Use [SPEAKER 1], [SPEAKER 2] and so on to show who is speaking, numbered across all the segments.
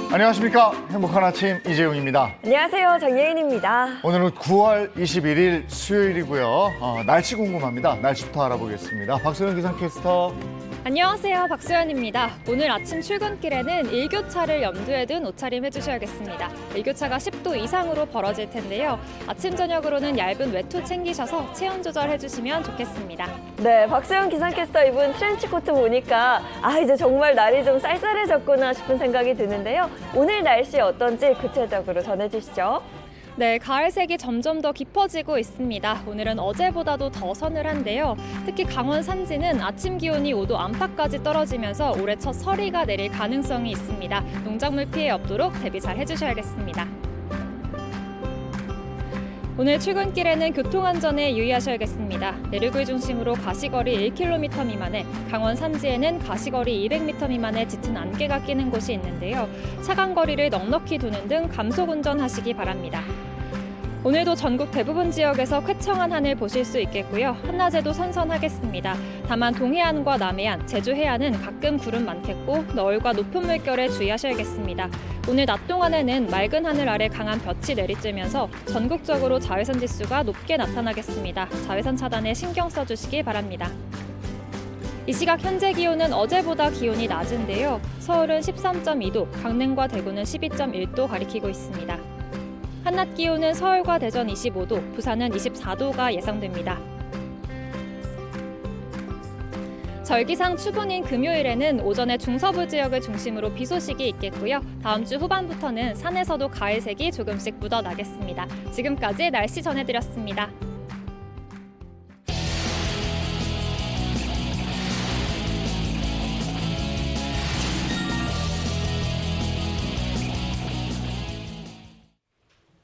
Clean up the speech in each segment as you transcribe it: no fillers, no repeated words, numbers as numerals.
[SPEAKER 1] 안녕하십니까. 행복한 아침 이재용입니다.
[SPEAKER 2] 안녕하세요. 정예인입니다.
[SPEAKER 1] 오늘은 9월 21일 수요일이고요. 날씨 궁금합니다. 날씨부터 알아보겠습니다. 박소연 기상캐스터.
[SPEAKER 3] 안녕하세요. 박소연입니다. 오늘 아침 출근길에는 일교차를 염두에 둔 옷차림 해주셔야겠습니다. 일교차가 10도 이상으로 벌어질 텐데요. 아침 저녁으로는 얇은 외투 챙기셔서 체온 조절해주시면 좋겠습니다.
[SPEAKER 2] 네, 박소연 기상캐스터 입은 트렌치코트 보니까 이제 정말 날이 좀 쌀쌀해졌구나 싶은 생각이 드는데요. 오늘 날씨 어떤지 구체적으로 전해주시죠.
[SPEAKER 3] 네, 가을색이 점점 더 깊어지고 있습니다. 오늘은 어제보다도 더 서늘한데요. 특히 강원 산지는 아침 기온이 5도 안팎까지 떨어지면서 올해 첫 서리가 내릴 가능성이 있습니다. 농작물 피해 없도록 대비 잘 해주셔야겠습니다. 오늘 출근길에는 교통안전에 유의하셔야겠습니다. 내륙을 중심으로 가시거리 1km 미만에, 강원 산지에는 가시거리 200m 미만의 짙은 안개가 끼는 곳이 있는데요. 차간 거리를 넉넉히 두는 등 감속 운전하시기 바랍니다. 오늘도 전국 대부분 지역에서 쾌청한 하늘 보실 수 있겠고요. 한낮에도 선선하겠습니다. 다만 동해안과 남해안, 제주 해안은 가끔 구름 많겠고 너울과 높은 물결에 주의하셔야겠습니다. 오늘 낮 동안에는 맑은 하늘 아래 강한 볕이 내리쬐면서 전국적으로 자외선 지수가 높게 나타나겠습니다. 자외선 차단에 신경 써주시기 바랍니다. 이 시각 현재 기온은 어제보다 기온이 낮은데요. 서울은 13.2도, 강릉과 대구는 12.1도 가리키고 있습니다. 한낮 기온은 서울과 대전 25도, 부산은 24도가 예상됩니다. 절기상 추분인 금요일에는 오전에 중서부 지역을 중심으로 비 소식이 있겠고요. 다음 주 후반부터는 산에서도 가을색이 조금씩 묻어나겠습니다. 지금까지 날씨 전해드렸습니다.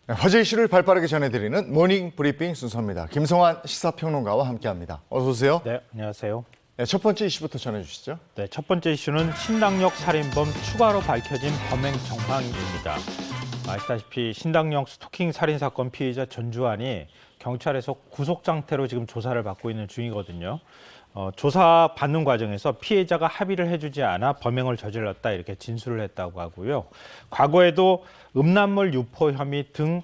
[SPEAKER 1] 화제 이슈를 발빠르게 전해드리는 모닝 브리핑 순서입니다. 김성환 시사평론가와 함께합니다. 어서 오세요.
[SPEAKER 4] 네, 안녕하세요.
[SPEAKER 1] 네, 첫 번째 이슈부터 전해주시죠.
[SPEAKER 4] 네, 첫 번째 이슈는 신당역 살인범 추가로 밝혀진 범행 정황입니다. 아시다시피 신당역 스토킹 살인 사건 피의자 전주환이 경찰에서 구속 상태로 지금 조사를 받고 있는 중이거든요. 조사받는 과정에서 피해자가 합의를 해주지 않아 범행을 저질렀다 이렇게 진술을 했다고 하고요. 과거에도 음란물 유포 혐의 등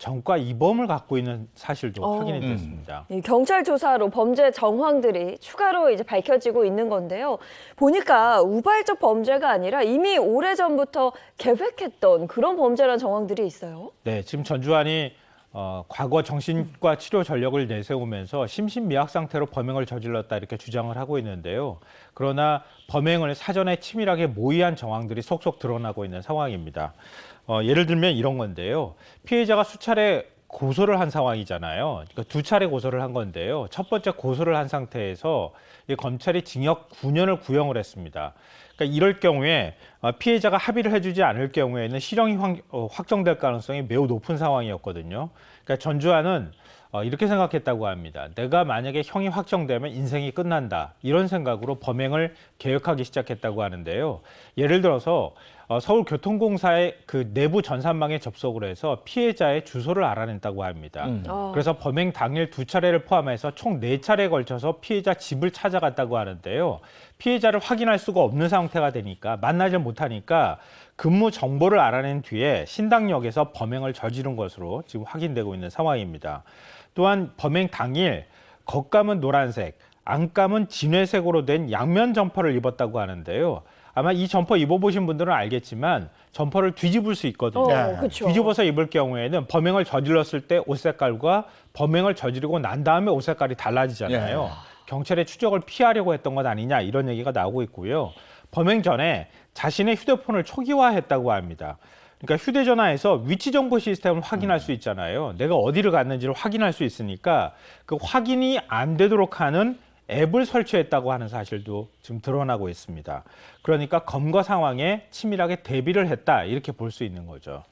[SPEAKER 4] 전과 이범을 갖고 있는 사실도 확인이 됐습니다.
[SPEAKER 2] 경찰 조사로 범죄 정황들이 추가로 이제 밝혀지고 있는 건데요. 보니까 우발적 범죄가 아니라 이미 오래전부터 계획했던 그런 범죄라는 정황들이 있어요.
[SPEAKER 4] 네, 지금 전주환이 과거 정신과 치료 전력을 내세우면서 심신미약 상태로 범행을 저질렀다 이렇게 주장을 하고 있는데요. 그러나 범행을 사전에 치밀하게 모의한 정황들이 속속 드러나고 있는 상황입니다. 예를 들면 이런 건데요. 피해자가 수차례 고소를 한 상황이잖아요. 그러니까 두 차례 고소를 한 건데요. 첫 번째 고소를 한 상태에서 검찰이 징역 9년을 구형을 했습니다. 그러니까 이럴 경우에 피해자가 합의를 해주지 않을 경우에는 실형이 확정될 가능성이 매우 높은 상황이었거든요. 그러니까 전주환은 이렇게 생각했다고 합니다. 내가 만약에 형이 확정되면 인생이 끝난다. 이런 생각으로 범행을 계획하기 시작했다고 하는데요. 예를 들어서 서울교통공사의 그 내부 전산망에 접속을 해서 피해자의 주소를 알아냈다고 합니다. 그래서 범행 당일 두 차례를 포함해서 총 4차례에 걸쳐서 피해자 집을 찾아갔다고 하는데요. 피해자를 확인할 수가 없는 상태가 되니까 만나질 못하니까 근무 정보를 알아낸 뒤에 신당역에서 범행을 저지른 것으로 지금 확인되고 있는 상황입니다. 또한 범행 당일 겉감은 노란색, 안감은 진회색으로 된 양면 점퍼를 입었다고 하는데요. 아마 이 점퍼 입어보신 분들은 알겠지만 점퍼를 뒤집을 수 있거든요.
[SPEAKER 2] 그렇죠.
[SPEAKER 4] 뒤집어서 입을 경우에는 범행을 저질렀을 때 옷 색깔과 범행을 저지르고 난 다음에 옷 색깔이 달라지잖아요. 경찰의 추적을 피하려고 했던 것 아니냐 이런 얘기가 나오고 있고요. 범행 전에 자신의 휴대폰을 초기화했다고 합니다. 그러니까 휴대전화에서 위치 정보 시스템을 확인할 수 있잖아요. 내가 어디를 갔는지를 확인할 수 있으니까 그 확인이 안 되도록 하는 앱을 설치했다고 하는 사실도 지금 드러나고 있습니다. 그러니까 검거 상황에 치밀하게 대비를 했다 이렇게 볼 수 있는 거죠.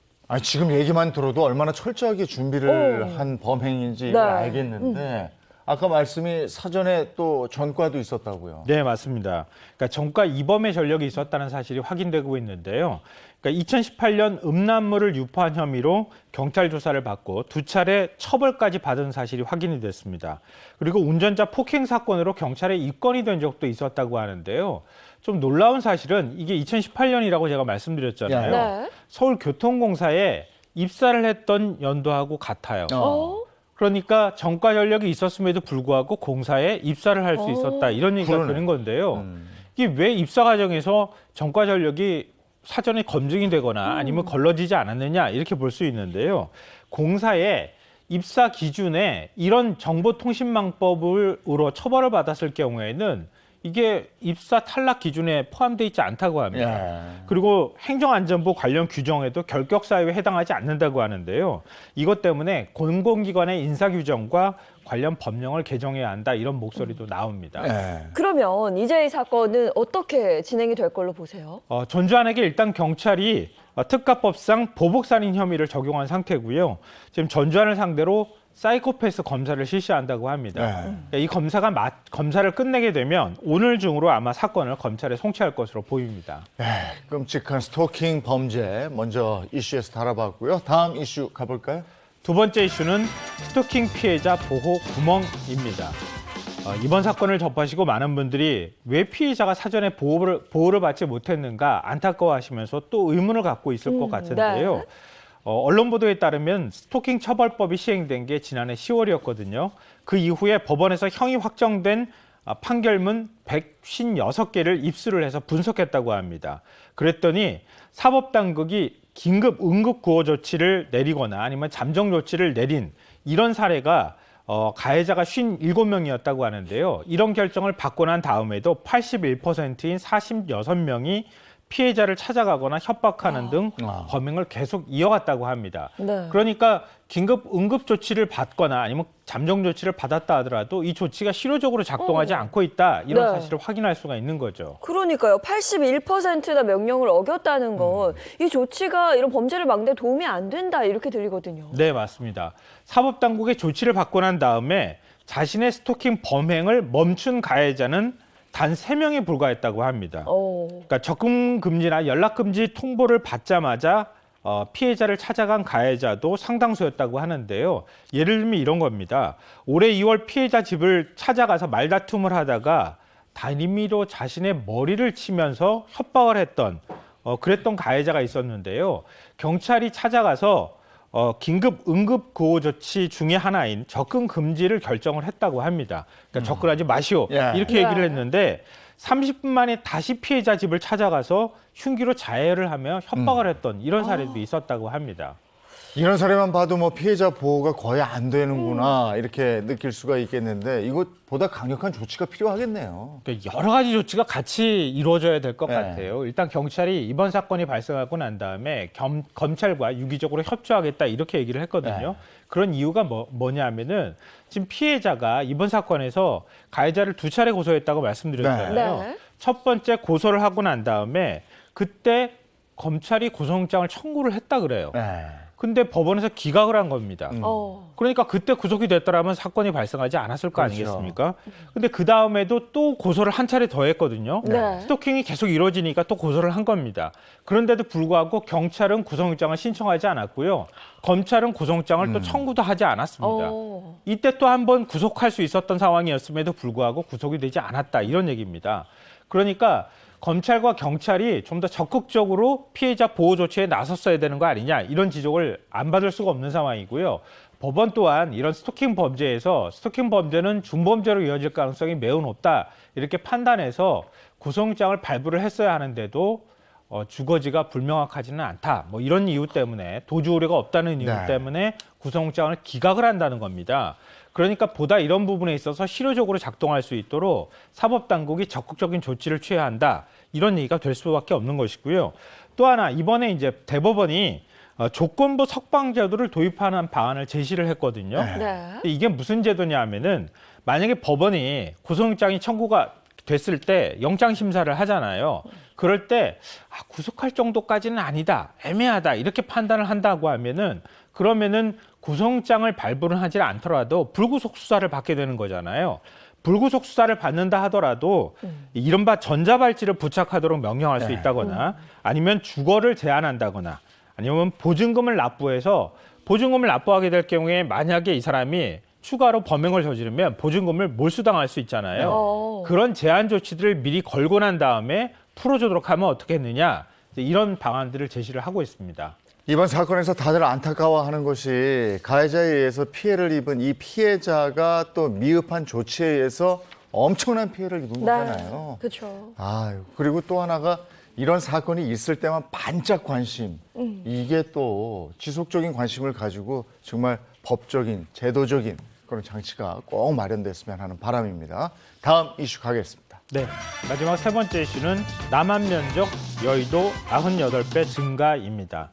[SPEAKER 1] 지금 얘기만 들어도 얼마나 철저하게 준비를 한 범행인지
[SPEAKER 2] 네.
[SPEAKER 1] 알겠는데 아까 말씀이 사전에 또 전과도 있었다고요.
[SPEAKER 4] 네, 맞습니다. 그러니까 전과 이범의 전력이 있었다는 사실이 확인되고 있는데요. 그러니까 2018년 음란물을 유포한 혐의로 경찰 조사를 받고 2차례 처벌까지 받은 사실이 확인이 됐습니다. 그리고 운전자 폭행 사건으로 경찰에 입건이 된 적도 있었다고 하는데요. 좀 놀라운 사실은 이게 2018년이라고 제가 말씀드렸잖아요.
[SPEAKER 2] 네.
[SPEAKER 4] 서울교통공사에 입사를 했던 연도하고 같아요. 그러니까 전과 전력이 있었음에도 불구하고 공사에 입사를 할 수 있었다 이런 얘기가
[SPEAKER 1] 그러네.
[SPEAKER 4] 되는 건데요. 이게 왜 입사 과정에서 전과 전력이 사전에 검증이 되거나 아니면 걸러지지 않았느냐 이렇게 볼 수 있는데요. 공사의 입사 기준에 이런 정보통신망법으로 처벌을 받았을 경우에는 이게 입사 탈락 기준에 포함되어 있지 않다고 합니다.
[SPEAKER 1] 예.
[SPEAKER 4] 그리고 행정안전부 관련 규정에도 결격 사유에 해당하지 않는다고 하는데요. 이것 때문에 공공기관의 인사규정과 관련 법령을 개정해야 한다 이런 목소리도 나옵니다.
[SPEAKER 1] 예.
[SPEAKER 2] 그러면 이제 이 사건은 어떻게 진행이 될 걸로 보세요?
[SPEAKER 4] 전주환에게 일단 경찰이 특가법상 보복살인 혐의를 적용한 상태고요. 지금 전주환을 상대로 사이코패스 검사를 실시한다고 합니다.
[SPEAKER 1] 네.
[SPEAKER 4] 이 검사가 검사를 끝내게 되면 오늘 중으로 아마 사건을 검찰에 송치할 것으로 보입니다.
[SPEAKER 1] 끔찍한 스토킹 범죄 먼저 이슈에서 다뤄봤고요. 다음 이슈 가볼까요?
[SPEAKER 4] 두 번째 이슈는 스토킹 피해자 보호 구멍입니다. 이번 사건을 접하시고 많은 분들이 왜 피해자가 사전에 보호를 받지 못했는가 안타까워하시면서 또 의문을 갖고 있을 것 같은데요.
[SPEAKER 2] 네.
[SPEAKER 4] 언론 보도에 따르면 스토킹 처벌법이 시행된 게 지난해 10월이었거든요. 그 이후에 법원에서 형이 확정된 판결문 156개를 입수를 해서 분석했다고 합니다. 그랬더니 사법당국이 긴급 응급구호 조치를 내리거나 아니면 잠정 조치를 내린 이런 사례가 가해자가 57명이었다고 하는데요. 이런 결정을 받고 난 다음에도 81%인 46명이 피해자를 찾아가거나 협박하는 등 범행을 계속 이어갔다고 합니다.
[SPEAKER 2] 네.
[SPEAKER 4] 그러니까 긴급 응급 조치를 받거나 아니면 잠정 조치를 받았다 하더라도 이 조치가 실효적으로 작동하지 않고 있다 이런
[SPEAKER 2] 네.
[SPEAKER 4] 사실을 확인할 수가 있는 거죠.
[SPEAKER 2] 그러니까요. 81%나 명령을 어겼다는 건 이 조치가 이런 범죄를 막는 데 도움이 안 된다 이렇게 들리거든요.
[SPEAKER 4] 네, 맞습니다. 사법당국의 조치를 받고 난 다음에 자신의 스토킹 범행을 멈춘 가해자는 단 3명에 불과했다고 합니다. 그러니까 접근 금지나 연락 금지 통보를 받자마자 피해자를 찾아간 가해자도 상당수였다고 하는데요. 예를 들면 이런 겁니다. 올해 2월 피해자 집을 찾아가서 말다툼을 하다가 다리미로 자신의 머리를 치면서 협박을 했던 그랬던 가해자가 있었는데요. 경찰이 찾아가서 긴급 응급 구호 조치 중에 하나인 접근 금지를 결정을 했다고 합니다. 그러니까 접근하지 마시오 이렇게 얘기를 했는데 30분 만에 다시 피해자 집을 찾아가서 흉기로 자해를 하며 협박을 했던 이런 사례도 있었다고 합니다.
[SPEAKER 1] 이런 사례만 봐도 뭐 피해자 보호가 거의 안 되는구나 이렇게 느낄 수가 있겠는데 이것보다 강력한 조치가 필요하겠네요.
[SPEAKER 4] 그러니까 여러 가지 조치가 같이 이루어져야 될 것
[SPEAKER 1] 네.
[SPEAKER 4] 같아요. 일단 경찰이 이번 사건이 발생하고 난 다음에 검찰과 유기적으로 협조하겠다 이렇게 얘기를 했거든요.
[SPEAKER 1] 네.
[SPEAKER 4] 그런 이유가 뭐냐면은 지금 피해자가 이번 사건에서 가해자를 2차례 고소했다고 말씀드렸잖아요.
[SPEAKER 2] 네.
[SPEAKER 4] 첫 번째 고소를 하고 난 다음에 그때 검찰이 구속영장을 청구를 했다 그래요. 근데 법원에서 기각을 한 겁니다. 그러니까 그때 구속이 됐더라면 사건이 발생하지 않았을 거
[SPEAKER 1] 그렇죠.
[SPEAKER 4] 아니겠습니까? 근데 그 다음에도 또 고소를 한 차례 더 했거든요.
[SPEAKER 2] 네.
[SPEAKER 4] 스토킹이 계속 이루어지니까 또 고소를 한 겁니다. 그런데도 불구하고 경찰은 구속영장을 신청하지 않았고요. 검찰은 구속영장을 또 청구도 하지 않았습니다. 이때 또 한 번 구속할 수 있었던 상황이었음에도 불구하고 구속이 되지 않았다 이런 얘기입니다. 그러니까 검찰과 경찰이 좀 더 적극적으로 피해자 보호 조치에 나섰어야 되는 거 아니냐 이런 지적을 안 받을 수가 없는 상황이고요. 법원 또한 이런 스토킹 범죄는 중범죄로 이어질 가능성이 매우 높다 이렇게 판단해서 구속영장을 발부를 했어야 하는데도 주거지가 불명확하지는 않다. 뭐 이런 이유 때문에 도주 우려가 없다는 이유 때문에 구속영장을 기각을 한다는 겁니다. 그러니까 보다 이런 부분에 있어서 실효적으로 작동할 수 있도록 사법당국이 적극적인 조치를 취해야 한다. 이런 얘기가 될 수밖에 없는 것이고요. 또 하나 이번에 이제 대법원이 조건부 석방제도를 도입하는 방안을 제시를 했거든요.
[SPEAKER 2] 네.
[SPEAKER 4] 이게 무슨 제도냐 하면은 만약에 법원이 구속영장이 청구가 됐을 때 영장 심사를 하잖아요. 그럴 때 구속할 정도까지는 아니다, 애매하다 이렇게 판단을 한다고 하면은 그러면은 구속장을 발부를 하지 않더라도 불구속 수사를 받게 되는 거잖아요. 불구속 수사를 받는다 하더라도 이른바 전자발찌를 부착하도록 명령할 수 있다거나 아니면 주거를 제한한다거나 아니면 보증금을 납부해서 보증금을 납부하게 될 경우에 만약에 이 사람이 추가로 범행을 저지르면 보증금을 몰수당할 수 있잖아요. 그런 제한 조치들을 미리 걸고 난 다음에 풀어주도록 하면 어떻게 했느냐 이런 방안들을 제시를 하고 있습니다.
[SPEAKER 1] 이번 사건에서 다들 안타까워하는 것이 가해자에 의해서 피해를 입은 이 피해자가 또 미흡한 조치에 의해서 엄청난 피해를 입은 거잖아요.
[SPEAKER 2] 그렇죠.
[SPEAKER 1] 아유, 그리고 또 하나가 이런 사건이 있을 때만 반짝 관심. 이게 또 지속적인 관심을 가지고 정말 법적인, 제도적인 그런 장치가 꼭 마련됐으면 하는 바람입니다. 다음 이슈 가겠습니다.
[SPEAKER 4] 네, 마지막 세 번째 이슈는 남한 면적 여의도 98배 증가입니다.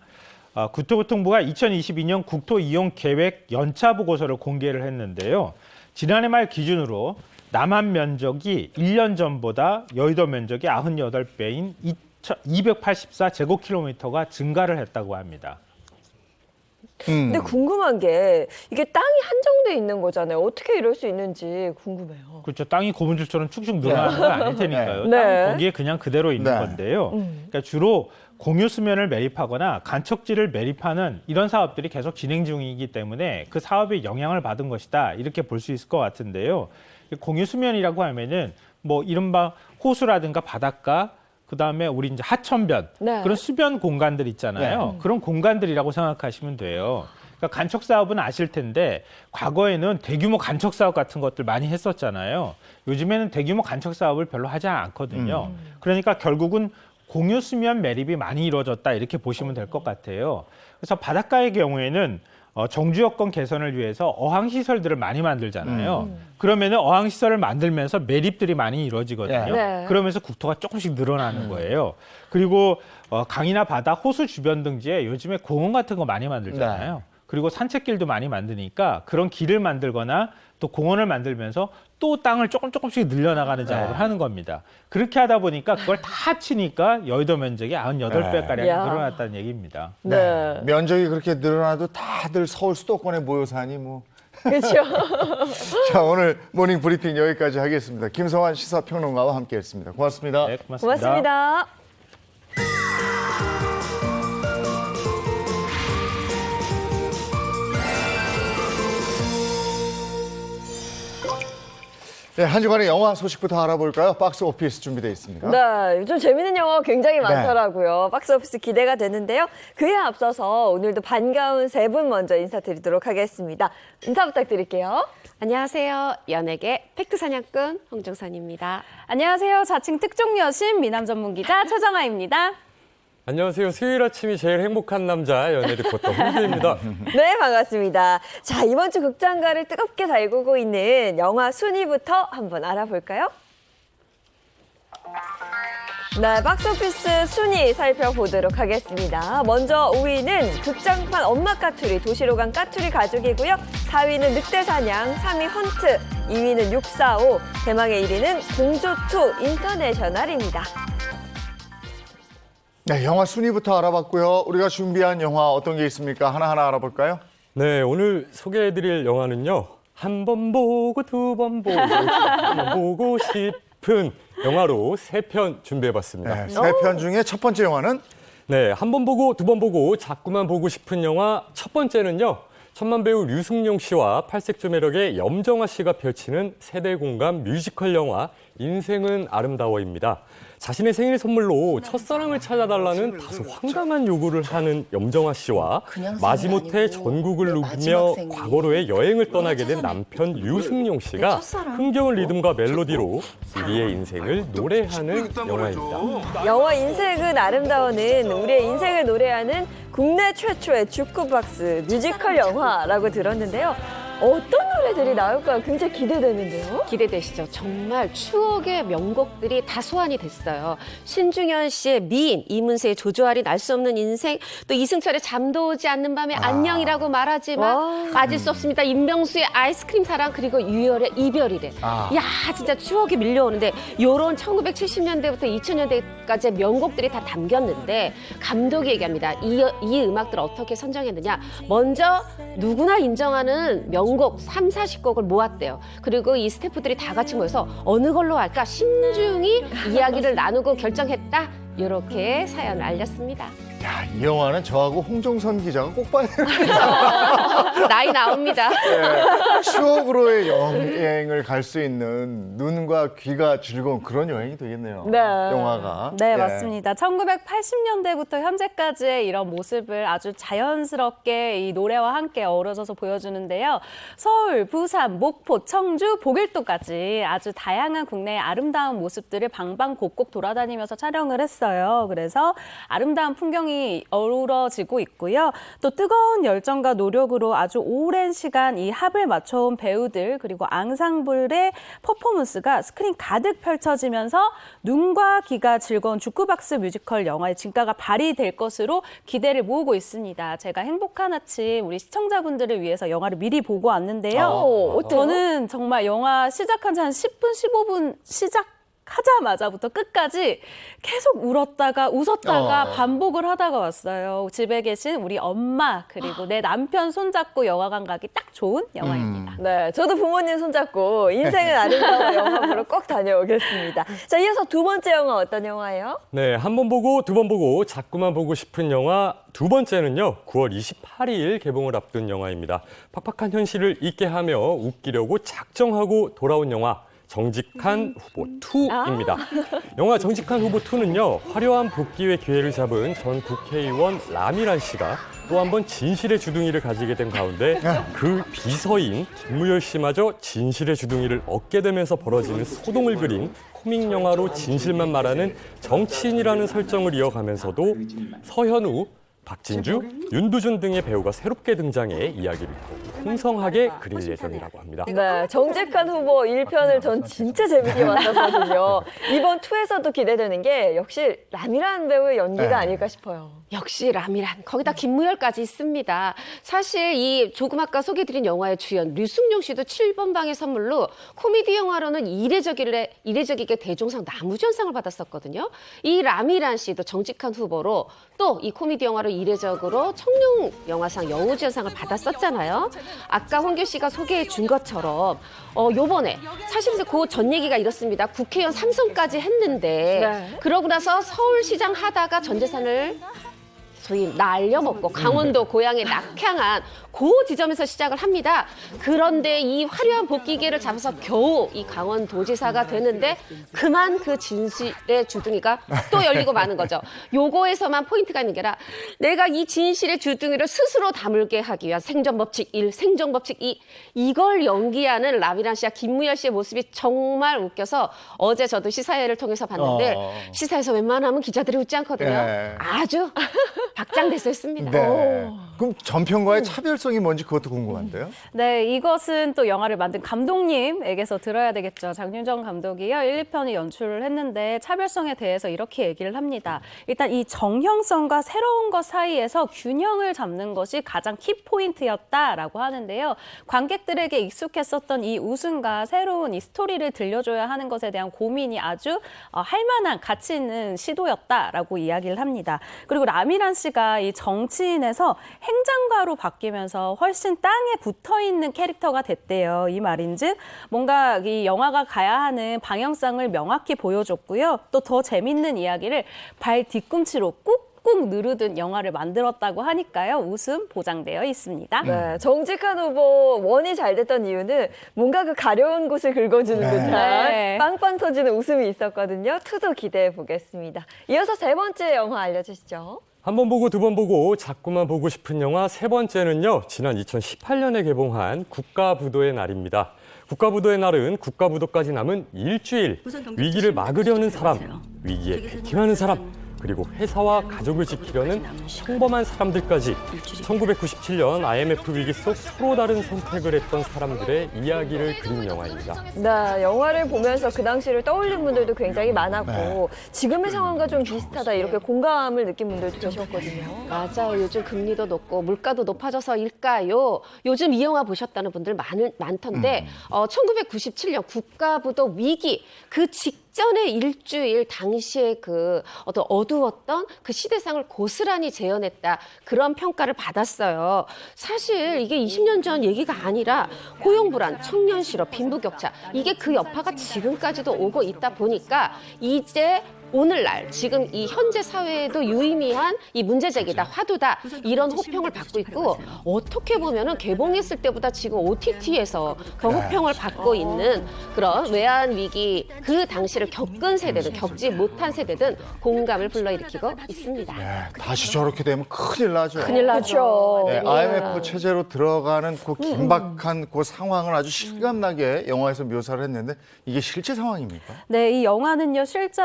[SPEAKER 4] 국토교통부가 2022년 국토 이용 계획 연차 보고서를 공개를 했는데요. 지난해 말 기준으로 남한 면적이 1년 전보다 여의도 면적이 98배인 284제곱킬로미터가 증가를 했다고 합니다.
[SPEAKER 2] 근데 궁금한 게 이게 땅이 한정돼 있는 거잖아요. 어떻게 이럴 수 있는지 궁금해요.
[SPEAKER 4] 그렇죠. 땅이 고무줄처럼 축축 늘어나는 건 아닐 테니까요.
[SPEAKER 2] 네.
[SPEAKER 4] 땅은 거기에 그냥 그대로 있는
[SPEAKER 1] 네.
[SPEAKER 4] 건데요. 그러니까 주로 공유 수면을 매립하거나 간척지를 매립하는 이런 사업들이 계속 진행 중이기 때문에 그 사업에 영향을 받은 것이다. 이렇게 볼 수 있을 것 같은데요. 공유 수면이라고 하면은 뭐 이른바 호수라든가 바닷가 그다음에 우리 이제 하천변
[SPEAKER 2] 네.
[SPEAKER 4] 그런 수변 공간들 있잖아요. 그런 공간들이라고 생각하시면 돼요. 그러니까 간척 사업은 아실 텐데 과거에는 대규모 간척 사업 같은 것들 많이 했었잖아요. 요즘에는 대규모 간척 사업을 별로 하지 않거든요. 그러니까 결국은 공유 수면 매립이 많이 이루어졌다 이렇게 보시면 될 것 같아요. 그래서 바닷가의 경우에는 정주 여건 개선을 위해서 어항 시설들을 많이 만들잖아요. 그러면은 어항 시설을 만들면서 매립들이 많이 이루어지거든요.
[SPEAKER 2] 네.
[SPEAKER 4] 그러면서 국토가 조금씩 늘어나는 거예요. 그리고 강이나 바다, 호수 주변 등지에 요즘에 공원 같은 거 많이 만들잖아요. 그리고 산책길도 많이 만드니까 그런 길을 만들거나 또 공원을 만들면서 또 땅을 조금씩 늘려나가는 작업을 하는 겁니다. 그렇게 하다 보니까 그걸 다 합치니까 여의도 면적이 98배가량
[SPEAKER 2] 야.
[SPEAKER 4] 늘어났다는 얘기입니다.
[SPEAKER 2] 네.
[SPEAKER 1] 면적이 그렇게 늘어나도 다들 서울 수도권에 모여 사니 뭐.
[SPEAKER 2] 그렇죠.
[SPEAKER 1] 자, 오늘 모닝 브리핑 여기까지 하겠습니다. 김성환 시사평론가와 함께했습니다. 고맙습니다.
[SPEAKER 4] 네, 고맙습니다.
[SPEAKER 2] 고맙습니다.
[SPEAKER 1] 네, 한 주간의 영화 소식부터 알아볼까요? 박스 오피스 준비되어 있습니다.
[SPEAKER 2] 네, 요즘 재밌는 영화가 굉장히 많더라고요. 박스오피스 기대가 되는데요. 그에 앞서서 오늘도 반가운 세 분 먼저 인사드리도록 하겠습니다. 인사 부탁드릴게요.
[SPEAKER 5] 안녕하세요. 연예계 팩트 사냥꾼 홍정선입니다.
[SPEAKER 6] 안녕하세요. 자칭 특종 여신 미남 전문 기자 최정아입니다.
[SPEAKER 7] 안녕하세요. 수요일 아침이 제일 행복한 남자 연예 리포터 홍주입니다.
[SPEAKER 2] 네, 반갑습니다. 자, 이번 주 극장가를 뜨겁게 달구고 있는 영화 순위부터 한번 알아볼까요? 네, 박스오피스 순위 살펴보도록 하겠습니다. 먼저 5위는 극장판 엄마 까투리, 도시로 간 까투리 가족이고요. 4위는 늑대사냥, 3위 헌트, 2위는 645, 대망의 1위는 공조2 인터내셔널입니다.
[SPEAKER 1] 네, 영화 순위부터 알아봤고요. 우리가 준비한 영화 어떤 게 있습니까? 하나하나 알아볼까요?
[SPEAKER 7] 네, 오늘 소개해드릴 영화는요. 한 번 보고 두 번 보고 보고 싶은 영화로 3편 준비해봤습니다.
[SPEAKER 1] 네, 세 편 중에 첫 번째 영화는
[SPEAKER 7] 네, 한 번 보고 두 번 보고 자꾸만 보고 싶은 영화 첫 번째는요. 천만 배우 류승룡 씨와 팔색조 매력의 염정아 씨가 펼치는 세대 공감 뮤지컬 영화 인생은 아름다워입니다. 자신의 생일 선물로 첫사랑을 찾아달라는 다소 황당한 요구를 하는 염정아 씨와 마지못해 전국을 누비며 과거로의 여행을 떠나게 된 남편 류승룡 씨가 흥겨운 리듬과 멜로디로 우리의 인생을 노래하는 영화입니다.
[SPEAKER 2] 영화 인생은 아름다워는 우리의 인생을 노래하는 국내 최초의 주크박스 뮤지컬 영화라고 들었는데요. 어떤 노래들이 나올까요? 굉장히 기대되는데요.
[SPEAKER 5] 기대되시죠? 정말 추억의 명곡들이 다 소환이 됐어요. 신중현 씨의 미인, 이문세의 조조아린 알 수 없는 인생, 또 이승철의 잠도 오지 않는 밤에 안녕이라고 말하지만 빠질 수 없습니다. 임명수의 아이스크림 사랑, 그리고 유열의 이별이래. 야, 진짜 추억이 밀려오는데 요런 1970년대부터 2000년대까지의 명곡들이 다 담겼는데 감독이 얘기합니다. 이 음악들을 어떻게 선정했느냐. 먼저 누구나 인정하는 명곡 30-40곡을 모았대요. 그리고 이 스태프들이 다 같이 모여서 어느 걸로 할까 신중히 이야기를 나누고 결정했다. 이렇게 사연을 알렸습니다.
[SPEAKER 1] 야, 이 영화는 저하고 홍정선 기자가 꼭 봐야 돼요.
[SPEAKER 5] 나이 나옵니다.
[SPEAKER 1] 네, 추억으로의 여행을 갈 수 있는 눈과 귀가 즐거운 그런 여행이 되겠네요.
[SPEAKER 2] 네.
[SPEAKER 1] 영화가.
[SPEAKER 6] 네,
[SPEAKER 1] 예.
[SPEAKER 6] 맞습니다. 1980년대부터 현재까지의 이런 모습을 아주 자연스럽게 이 노래와 함께 어우러져서 보여주는데요. 서울, 부산, 목포, 청주, 보길도까지 아주 다양한 국내의 아름다운 모습들을 방방곡곡 돌아다니면서 촬영을 했어요. 그래서 아름다운 풍경이 어우러지고 있고요. 또 뜨거운 열정과 노력으로 아주 오랜 시간 이 합을 맞춰온 배우들 그리고 앙상블의 퍼포먼스가 스크린 가득 펼쳐지면서 눈과 귀가 즐거운 주크박스 뮤지컬 영화의 진가가 발휘될 것으로 기대를 모으고 있습니다. 제가 행복한 아침 우리 시청자분들을 위해서 영화를 미리 보고 왔는데요. 저는 정말 영화 시작한 지 한 10분, 15분 하자마자부터 끝까지 계속 울었다가 웃었다가 반복을 하다가 왔어요. 집에 계신 우리 엄마 그리고 내 남편 손잡고 영화관 가기 딱 좋은 영화입니다.
[SPEAKER 2] 네, 저도 부모님 손잡고 인생은 아름다운 영화 보러 꼭 다녀오겠습니다. 자, 이어서 두 번째 영화 어떤 영화예요?
[SPEAKER 7] 네, 한 번 보고 두 번 보고 자꾸만 보고 싶은 영화 두 번째는요. 9월 28일 개봉을 앞둔 영화입니다. 팍팍한 현실을 잊게 하며 웃기려고 작정하고 돌아온 영화 정직한 후보 2입니다. 영화 정직한 후보 2는요. 화려한 복귀의 기회를 잡은 전 국회의원 라미란 씨가 또 한 번 진실의 주둥이를 가지게 된 가운데 그 비서인 김무열 씨마저 진실의 주둥이를 얻게 되면서 벌어지는 소동을 그린 코믹 영화로 진실만 말하는 정치인이라는 설정을 이어가면서도 서현우, 박진주, 윤두준 등의 배우가 새롭게 등장해 이야기를 풍성하게 그릴 예정이라고 합니다.
[SPEAKER 2] 네, 정직한 후보 1편을 전 진짜 재밌게 봤었거든요. 이번 2에서도 기대되는 게 역시 라미란 배우의 연기가
[SPEAKER 1] 네.
[SPEAKER 2] 아닐까 싶어요.
[SPEAKER 5] 역시 라미란, 거기다 김무열까지 있습니다. 사실 이 조금 아까 소개드린 영화의 주연 류승룡 씨도 7번 방의 선물로 코미디 영화로는 이례적이게 대종상 나무주연상을 받았었거든요. 이 라미란 씨도 정직한 후보로 또 이 코미디 영화로 이례적으로 청룡 영화상 여우주연상을 받았었잖아요. 아까 홍규 씨가 소개해 준 것처럼 요번에 사실 이제 그 전 얘기가 이렇습니다. 국회의원 3선까지 했는데
[SPEAKER 2] 네.
[SPEAKER 5] 그러고 나서 서울시장 하다가 전 재산을 소위 날려먹고 강원도 고향에 낙향한 그 지점에서 시작을 합니다. 그런데 이 화려한 복귀기회를 잡아서 겨우 이 강원도지사가 되는데 그만 그 진실의 주둥이가 또 열리고 마는 거죠. 요거에서만 포인트가 있는 게 아니라 내가 이 진실의 주둥이를 스스로 다물게 하기 위한 생존법칙 1, 생존법칙 2 이걸 연기하는 라미란 씨와 김무열 씨의 모습이 정말 웃겨서 어제 저도 시사회를 통해서 봤는데 시사에서 웬만하면 기자들이 웃지 않거든요.
[SPEAKER 1] 네.
[SPEAKER 5] 아주 박장대소했습니다.
[SPEAKER 1] 네. 그럼 전편과의 차별성이 뭔지 그것도 궁금한데요.
[SPEAKER 6] 네, 이것은 또 영화를 만든 감독님에게서 들어야 되겠죠. 장윤정 감독이요. 1, 2편을 연출을 했는데 차별성에 대해서 이렇게 얘기를 합니다. 일단 이 정형성과 새로운 것 사이에서 균형을 잡는 것이 가장 키포인트였다라고 하는데요. 관객들에게 익숙했었던 이 웃음과 새로운 이 스토리를 들려줘야 하는 것에 대한 고민이 아주 할 만한 가치 있는 시도였다라고 이야기를 합니다. 그리고 라미란 씨가 이 정치인에서 행정가로 바뀌면서 훨씬 땅에 붙어있는 캐릭터가 됐대요. 이 말인즉 뭔가 이 영화가 가야 하는 방향성을 명확히 보여줬고요. 또 더 재밌는 이야기를 발 뒤꿈치로 꾹꾹 누르던 영화를 만들었다고 하니까요. 웃음 보장되어 있습니다.
[SPEAKER 2] 네, 정직한 후보 1이 잘 됐던 이유는 뭔가 그 가려운 곳을 긁어주는 듯한
[SPEAKER 6] 네.
[SPEAKER 2] 빵빵 터지는 웃음이 있었거든요. 2도 기대해 보겠습니다. 이어서 세 번째 영화 알려주시죠.
[SPEAKER 7] 한 번 보고 두 번 보고 자꾸만 보고 싶은 영화 세 번째는요. 지난 2018년에 개봉한 국가부도의 날입니다. 국가부도의 날은 국가부도까지 남은 일주일. 위기를 막으려는 사람, 위기에 베팅하는 사람, 그리고 회사와 가족을 지키려는 평범한 사람들까지 1997년 IMF 위기 속 서로 다른 선택을 했던 사람들의 이야기를 그린 영화입니다.
[SPEAKER 2] 네, 영화를 보면서 그 당시를 떠올린 분들도 굉장히 많았고 지금의 상황과 좀 비슷하다 이렇게 공감을 느낀 분들도 계셨거든요.
[SPEAKER 5] 맞아요. 요즘 금리도 높고 물가도 높아져서일까요? 요즘 이 영화 보셨다는 분들 많던데 1997년 국가부도 위기 그 직전의 일주일 당시에 그 어떤 어두웠던 그 시대상을 고스란히 재현했다. 그런 평가를 받았어요. 사실 이게 20년 전 얘기가 아니라 고용불안, 청년 실업, 빈부격차 이게 그 여파가 지금까지도 오고 있다 보니까 이제 오늘날 지금 이 현재 사회에도 유의미한 이 문제제기다, 화두다 이런 호평을 받고 있고 어떻게 보면은 개봉했을 때보다 지금 OTT에서 더 호평을 받고 있는 그런 외환 위기 그 당시를 겪은 세대든 겪지 못한 세대든 공감을 불러일으키고 있습니다.
[SPEAKER 1] 다시 저렇게 되면 큰일 나죠.
[SPEAKER 5] 큰일 나죠.
[SPEAKER 1] 네, IMF 체제로 들어가는 그 긴박한 그 상황을 아주 실감나게 영화에서 묘사를 했는데 이게 실제 상황입니까?
[SPEAKER 6] 네, 이 영화는요, 실제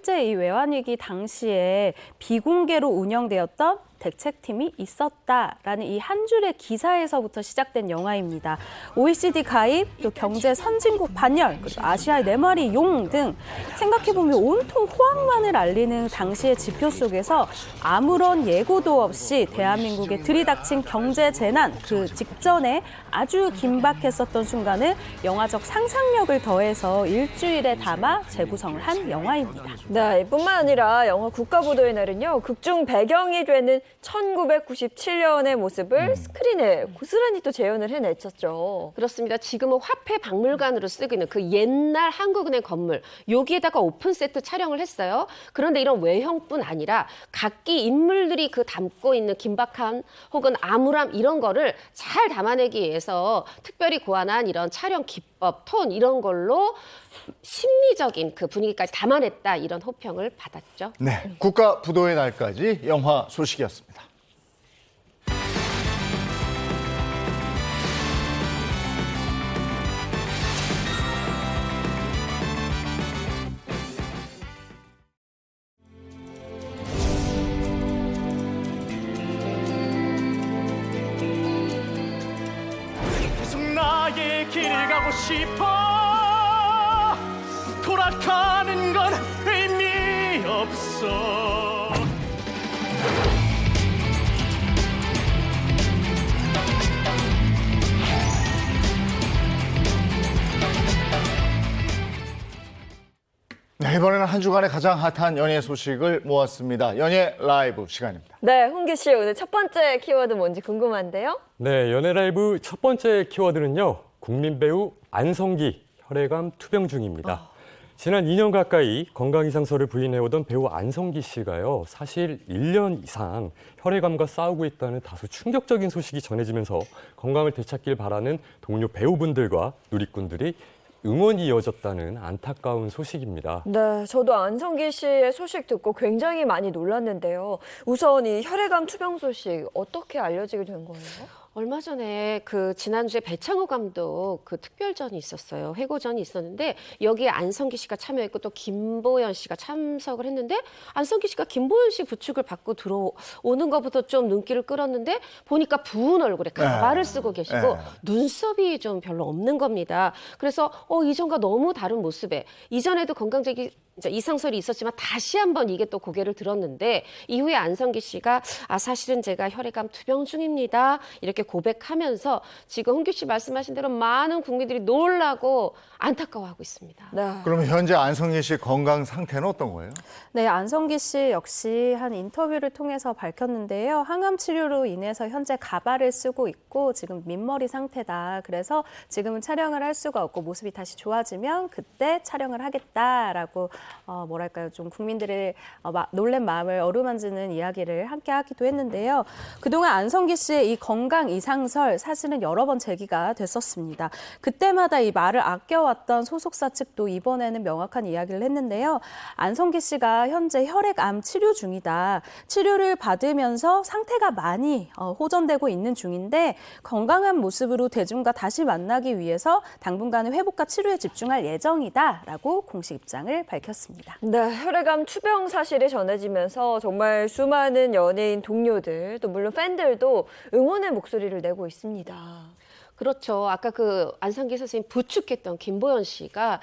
[SPEAKER 6] 이 외환위기 당시에 비공개로 운영되었던 대책팀이 있었다라는 이 한 줄의 기사에서부터 시작된 영화입니다. OECD 가입, 또 경제 선진국 반열, 그리고 아시아의 네 마리 용 등 생각해보면 온통 호황만을 알리는 당시의 지표 속에서 아무런 예고도 없이 대한민국에 들이닥친 경제 재난 그 직전에 아주 긴박했었던 순간을 영화적 상상력을 더해서 일주일에 담아 재구성을 한 영화입니다.
[SPEAKER 2] 네, 뿐만 아니라 영화 국가보도의 날은요, 극중 배경이 되는 1997년의 모습을 스크린에 고스란히 또 재현을 해냈었죠.
[SPEAKER 5] 그렇습니다. 지금은 화폐 박물관으로 쓰고 있는 그 옛날 한국은행 건물 여기에다가 오픈 세트 촬영을 했어요. 그런데 이런 외형뿐 아니라 각기 인물들이 그 담고 있는 긴박함 혹은 암울함 이런 거를 잘 담아내기 위해서 특별히 고안한 이런 촬영 기법, 톤 이런 걸로 심리적인 그 분위기까지 담아냈다 이런 호평을 받았죠.
[SPEAKER 1] 네, 국가 부도의 날까지 영화 소식이었습니다.
[SPEAKER 8] 계속 나의 길을 가고 싶어 돌아가는 건 의미 없어
[SPEAKER 1] 네, 이번에는 한 주간의 가장 핫한 연예 소식을 모았습니다. 연예 라이브 시간입니다.
[SPEAKER 2] 네, 홍규 씨 오늘 첫 번째 키워드 뭔지 궁금한데요.
[SPEAKER 7] 네, 연예 라이브 첫 번째 키워드는요. 국민 배우 안성기 혈액암 투병 중입니다. 지난 2년 가까이 건강 이상설을 부인해오던 배우 안성기 씨가요. 사실 1년 이상 혈액암과 싸우고 있다는 다소 충격적인 소식이 전해지면서 건강을 되찾길 바라는 동료 배우분들과 누리꾼들이 응원이 이어졌다는 안타까운 소식입니다.
[SPEAKER 2] 네, 저도 안성기 씨의 소식 듣고 굉장히 많이 놀랐는데요. 우선 이 혈액암 투병 소식 어떻게 알려지게 된 거예요?
[SPEAKER 5] 얼마 전에 그 지난주에 배창호 감독 그 특별전이 있었어요. 회고전이 있었는데 여기에 안성기 씨가 참여했고 또 김보연 씨가 참석을 했는데 안성기 씨가 김보연 씨 부축을 받고 들어오는 것부터 좀 눈길을 끌었는데 보니까 부은 얼굴에 가발을 쓰고 계시고 눈썹이 좀 별로 없는 겁니다. 그래서 이전과 너무 다른 모습에 이전에도 건강적인 이상설이 있었지만 다시 한번 이게 또 고개를 들었는데 이후에 안성기 씨가 사실은 제가 혈액암 투병 중입니다. 이렇게 고백하면서 지금 홍규 씨 말씀하신 대로 많은 국민들이 놀라고 안타까워하고 있습니다.
[SPEAKER 2] 네.
[SPEAKER 1] 그러면 현재 안성기 씨 건강 상태는 어떤 거예요?
[SPEAKER 6] 네, 안성기 씨 역시 한 인터뷰를 통해서 밝혔는데요. 항암 치료로 인해서 현재 가발을 쓰고 있고 지금 민머리 상태다. 그래서 지금은 촬영을 할 수가 없고 모습이 다시 좋아지면 그때 촬영을 하겠다라고 뭐랄까요, 좀 국민들의 놀란 마음을 어루만지는 이야기를 함께 하기도 했는데요. 그동안 안성기 씨의 이 건강 이상설 사실은 여러 번 제기가 됐었습니다. 그때마다 이 말을 아껴왔던 소속사 측도 이번에는 명확한 이야기를 했는데요. 안성기 씨가 현재 혈액암 치료 중이다. 치료를 받으면서 상태가 많이 호전되고 있는 중인데 건강한 모습으로 대중과 다시 만나기 위해서 당분간은 회복과 치료에 집중할 예정이다라고 공식 입장을 밝혔습니다. 밝혔습니다.
[SPEAKER 2] 네, 혈액암 투병 사실이 전해지면서 정말 수많은 연예인 동료들, 또 물론 팬들도 응원의 목소리를 내고 있습니다.
[SPEAKER 5] 그렇죠. 아까 그 안상기 선생님 부축했던 김보연 씨가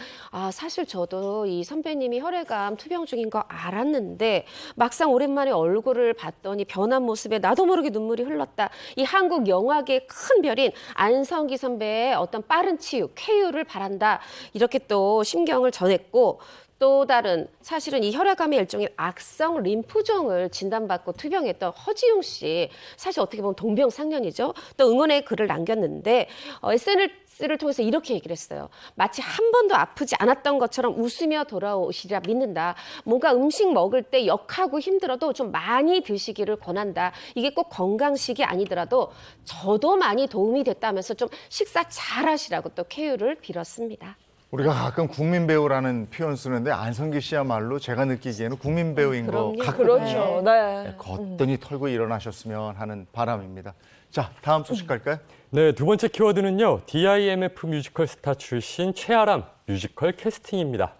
[SPEAKER 5] 사실 저도 이 선배님이 혈액암 투병 중인 거 알았는데 막상 오랜만에 얼굴을 봤더니 변한 모습에 나도 모르게 눈물이 흘렀다. 이 한국 영화계의 큰 별인 안성기 선배의 어떤 빠른 치유, 쾌유를 바란다. 이렇게 또 심경을 전했고 또 다른 사실은 이 혈액암의 일종인 악성 림프종을 진단받고 투병했던 허지용 씨 사실 어떻게 보면 동병상련이죠. 또 응원의 글을 남겼는데 SNS를 통해서 이렇게 얘기를 했어요. 마치 한 번도 아프지 않았던 것처럼 웃으며 돌아오시리라 믿는다. 뭔가 음식 먹을 때 역하고 힘들어도 좀 많이 드시기를 권한다. 이게 꼭 건강식이 아니더라도 저도 많이 도움이 됐다면서 좀 식사 잘 하시라고 또 쾌유를 빌었습니다.
[SPEAKER 1] 우리가 가끔 국민 배우라는 표현 쓰는데 안성기 씨야말로 제가 느끼기에는 국민 배우인 것
[SPEAKER 5] 그럼요.
[SPEAKER 1] 같고
[SPEAKER 2] 그렇죠. 네.
[SPEAKER 1] 거뜬히 털고 일어나셨으면 하는 바람입니다. 자, 다음 소식 갈까요?
[SPEAKER 7] 네, 두 번째 키워드는요. DIMF 뮤지컬 스타 출신 최아람 뮤지컬 캐스팅입니다.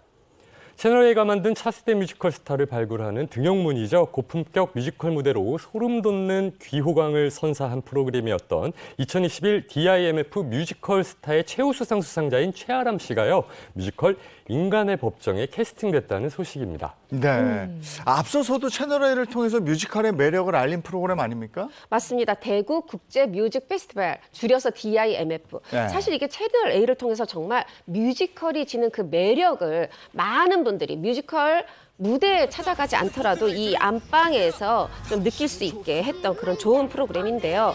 [SPEAKER 7] 채널A가 만든 차세대 뮤지컬 스타를 발굴하는 등용문이죠. 고품격 뮤지컬 무대로 소름 돋는 귀호강을 선사한 프로그램이었던 2021 DIMF 뮤지컬 스타의 최우수상 수상자인 최아람 씨가요. 뮤지컬 인간의 법정에 캐스팅됐다는 소식입니다.
[SPEAKER 1] 네. 앞서서도 채널A를 통해서 뮤지컬의 매력을 알린 프로그램 아닙니까?
[SPEAKER 5] 맞습니다. 대구 국제 뮤직 페스티벌, 줄여서 DIMF.
[SPEAKER 1] 네.
[SPEAKER 5] 사실 이게 채널 A를 통해서 정말 뮤지컬이 지닌 그 매력을 많은 분들이 뮤지컬 무대에 찾아가지 않더라도 이 안방에서 좀 느낄 수 있게 했던 그런 좋은 프로그램인데요.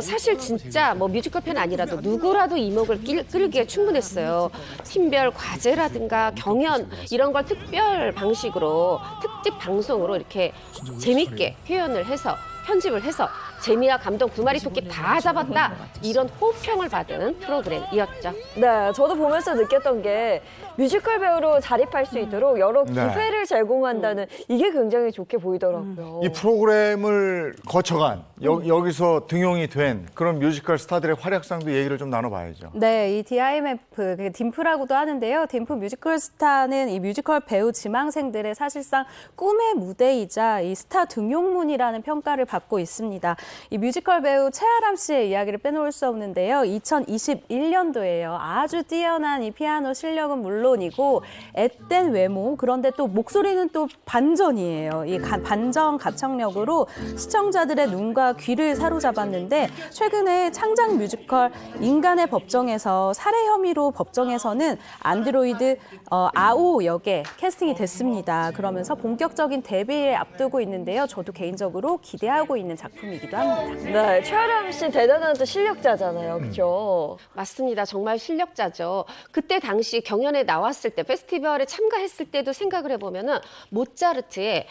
[SPEAKER 5] 사실 진짜 뭐 뮤지컬 팬 아니라도 누구라도 이목을 끌기에 충분했어요. 팀별 과제라든가 경연 이런 걸 특별 방식으로 특집 방송으로 이렇게 재밌게 표현을 해서 편집을 해서 재미와 감동 두 마리 토끼 다 잡았다. 이런 호평을 받은 프로그램이었죠.
[SPEAKER 2] 네, 저도 보면서 느꼈던 게 뮤지컬 배우로 자립할 수 있도록 여러
[SPEAKER 1] 네.
[SPEAKER 2] 기회를 제공한다는 이게 굉장히 좋게 보이더라고요.
[SPEAKER 1] 이 프로그램을 거쳐간 여기서 등용이 된 그런 뮤지컬 스타들의 활약상도 얘기를 좀 나눠봐야죠.
[SPEAKER 6] 네, 이 DIMF, 딤프라고도 하는데요. 딤프 뮤지컬 스타는 이 뮤지컬 배우 지망생들의 사실상 꿈의 무대이자 이 스타 등용문이라는 평가를 받고 있습니다. 이 뮤지컬 배우 최아람 씨의 이야기를 빼놓을 수 없는데요. 2021년도에요. 아주 뛰어난 이 피아노 실력은 물론이고 앳된 외모, 그런데 또 목소리는 또 반전이에요. 이 반전 가창력으로 시청자들의 눈과 귀를 사로잡았는데 최근에 창작 뮤지컬 인간의 법정에서 살해 혐의로 법정에서는 안드로이드 아오 역에 캐스팅이 됐습니다. 그러면서 본격적인 데뷔를 앞두고 있는데요. 저도 개인적으로 기대하고 있는 작품이기도 합니다.
[SPEAKER 2] 네, 최아람 씨 대단한 또 실력자잖아요. 그렇죠?
[SPEAKER 5] 맞습니다. 정말 실력자죠. 그때 당시 경연에 나왔을 때 페스티벌에 참가했을 때도 생각을 해보면은 모차르트의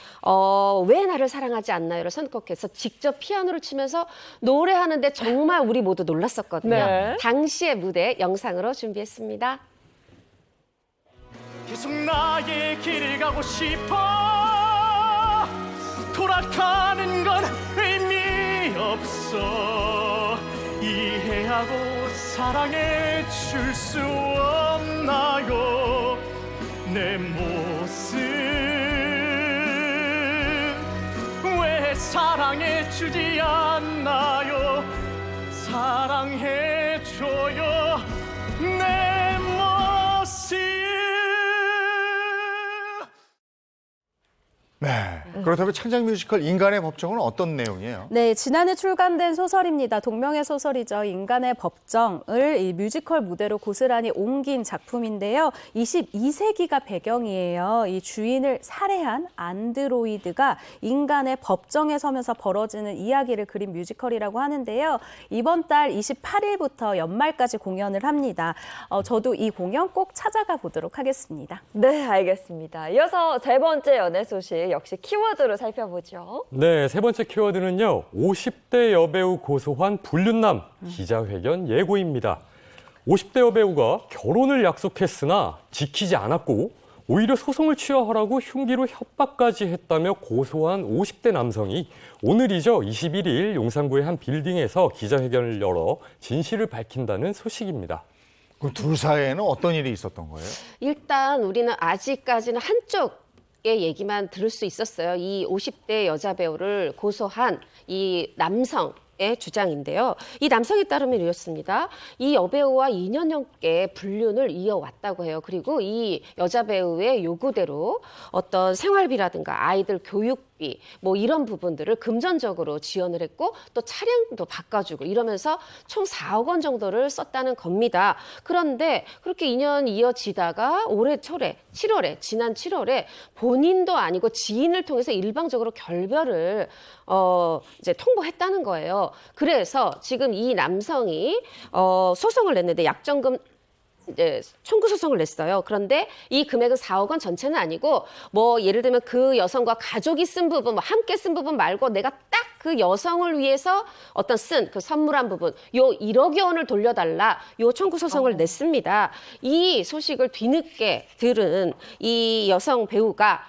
[SPEAKER 5] 왜 나를 사랑하지 않나요를 선곡해서 직접 피아노를 치면서 노래하는데 정말 우리 모두 놀랐었거든요.
[SPEAKER 2] 네.
[SPEAKER 5] 당시의 무대 영상으로 준비했습니다.
[SPEAKER 8] 계속 나의 길을 가고 싶어 돌아가는 건 의미 없어 이해하고 사랑해 줄 수 없나요 내 모습 왜 사랑해 주지 않나요 사랑해 줘요 내 모습
[SPEAKER 1] 네. 그렇다면 창작 뮤지컬 인간의 법정은 어떤 내용이에요?
[SPEAKER 6] 네, 지난해 출간된 소설입니다. 동명의 소설이죠. 인간의 법정을 이 뮤지컬 무대로 고스란히 옮긴 작품인데요. 22세기가 배경이에요. 이 주인을 살해한 안드로이드가 인간의 법정에 서면서 벌어지는 이야기를 그린 뮤지컬이라고 하는데요. 이번 달 28일부터 연말까지 공연을 합니다. 저도 이 공연 꼭 찾아가 보도록 하겠습니다.
[SPEAKER 2] 네, 알겠습니다. 이어서 세 번째 연애 소식 역시 키워드로 살펴보죠.
[SPEAKER 7] 네, 세 번째 키워드는요. 50대 여배우 고소한 불륜남 기자회견 예고입니다. 50대 여배우가 결혼을 약속했으나 지키지 않았고 오히려 소송을 취하하라고 흉기로 협박까지 했다며 고소한 50대 남성이 오늘이죠. 21일 용산구의 한 빌딩에서 기자회견을 열어 진실을 밝힌다는 소식입니다.
[SPEAKER 1] 그럼 둘 사이에는 어떤 일이 있었던 거예요?
[SPEAKER 5] 일단 우리는 아직까지는 한쪽의 얘기만 들을 수 있었어요. 이 50대 여자 배우를 고소한 이 남성의 주장인데요. 이 남성에 따르면 이렇습니다. 이 여배우와 2년 넘게 불륜을 이어왔다고 해요. 그리고 이 여자 배우의 요구대로 어떤 생활비라든가 아이들 교육비 뭐 이런 부분들을 금전적으로 지원을 했고 또 차량도 바꿔주고 이러면서 총 4억 원 정도를 썼다는 겁니다. 그런데 그렇게 2년 이어지다가 올해 초에 7월에 지난 7월에 본인도 아니고 지인을 통해서 일방적으로 결별을 이제 통보했다는 거예요. 그래서 지금 이 남성이 소송을 냈는데 약정금 이제 청구 소송을 냈어요. 그런데 이 금액은 4억 원 전체는 아니고 뭐 예를 들면 그 여성과 가족이 쓴 부분, 뭐 함께 쓴 부분 말고 내가 딱 그 여성을 위해서 어떤 쓴 그 선물한 부분 요 1억여 원을 돌려달라 요 청구 소송을 냈습니다. 이 소식을 뒤늦게 들은 이 여성 배우가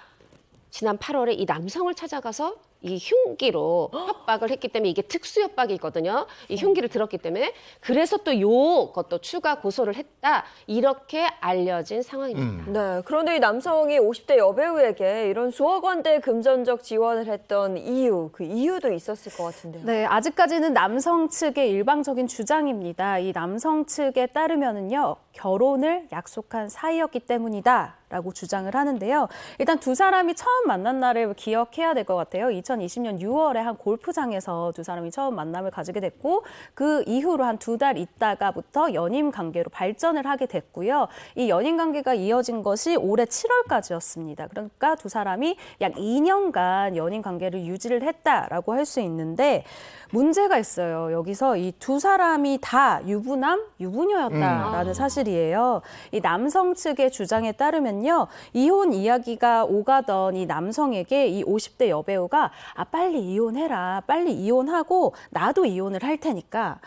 [SPEAKER 5] 지난 8월에 이 남성을 찾아가서 이 흉기로 협박을 했기 때문에 이게 특수 협박이거든요. 이 흉기를 들었기 때문에 그래서 또 요것도 추가 고소를 했다. 이렇게 알려진 상황입니다.
[SPEAKER 2] 네, 그런데 이 남성이 50대 여배우에게 이런 수억 원대 금전적 지원을 했던 이유, 그 이유도 있었을 것 같은데요.
[SPEAKER 6] 네, 아직까지는 남성 측의 일방적인 주장입니다. 이 남성 측에 따르면은요, 결혼을 약속한 사이였기 때문이다라고 주장을 하는데요. 일단 두 사람이 처음 만난 날을 기억해야 될 것 같아요. 2020년 6월에 한 골프장에서 두 사람이 처음 만남을 가지게 됐고 그 이후로 한 2달 있다가부터 연인 관계로 발전을 하게 됐고요. 이 연인 관계가 이어진 것이 올해 7월까지였습니다. 그러니까 두 사람이 약 2년간 연인 관계를 유지를 했다라고 할 수 있는데 문제가 있어요. 여기서 이 두 사람이 다 유부남, 유부녀였다라는 사실이에요. 이 남성 측의 주장에 따르면요. 이혼 이야기가 오가던 이 남성에게 이 50대 여배우가 빨리 이혼해라. 빨리 이혼하고 나도 이혼을 할 테니까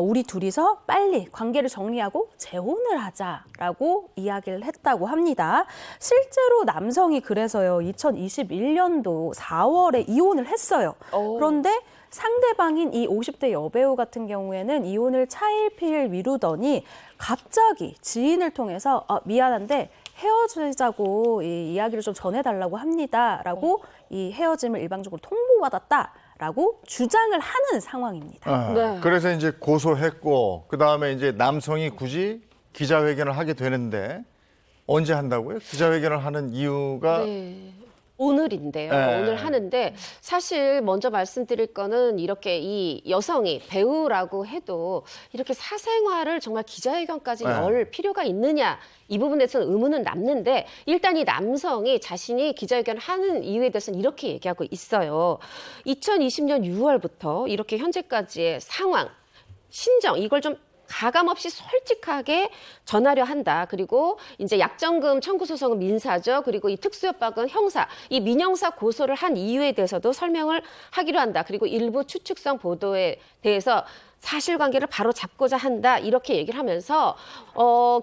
[SPEAKER 6] 우리 둘이서 빨리 관계를 정리하고 재혼을 하자라고 이야기를 했다고 합니다. 실제로 남성이 그래서요. 2021년도 4월에 이혼을 했어요. 그런데 상대방인 이 50대 여배우 같은 경우에는 이혼을 차일피일 미루더니 갑자기 지인을 통해서 미안한데 헤어지자고 이 이야기를 좀 전해달라고 합니다라고 이 헤어짐을 일방적으로 통보받았다라고 주장을 하는 상황입니다.
[SPEAKER 2] 네.
[SPEAKER 1] 그래서 이제 고소했고 그 다음에 이제 남성이 굳이 기자회견을 하게 되는데 언제 한다고요? 기자회견을 하는 이유가
[SPEAKER 5] 네. 오늘인데요.
[SPEAKER 1] 네.
[SPEAKER 5] 오늘 하는데 사실 먼저 말씀드릴 거는 이렇게 이 여성이 배우라고 해도 이렇게 사생활을 정말 기자회견까지
[SPEAKER 1] 네.
[SPEAKER 5] 열 필요가 있느냐 이 부분에 대해서는 의문은 남는데 일단 이 남성이 자신이 기자회견을 하는 이유에 대해서는 이렇게 얘기하고 있어요. 2020년 6월부터 이렇게 현재까지의 상황, 심정 이걸 좀 가감없이 솔직하게 전하려 한다. 그리고 이제 약정금 청구 소송은 민사죠. 그리고 이 특수협박은 형사. 이 민형사 고소를 한 이유에 대해서도 설명을 하기로 한다. 그리고 일부 추측성 보도에 대해서 사실관계를 바로 잡고자 한다. 이렇게 얘기를 하면서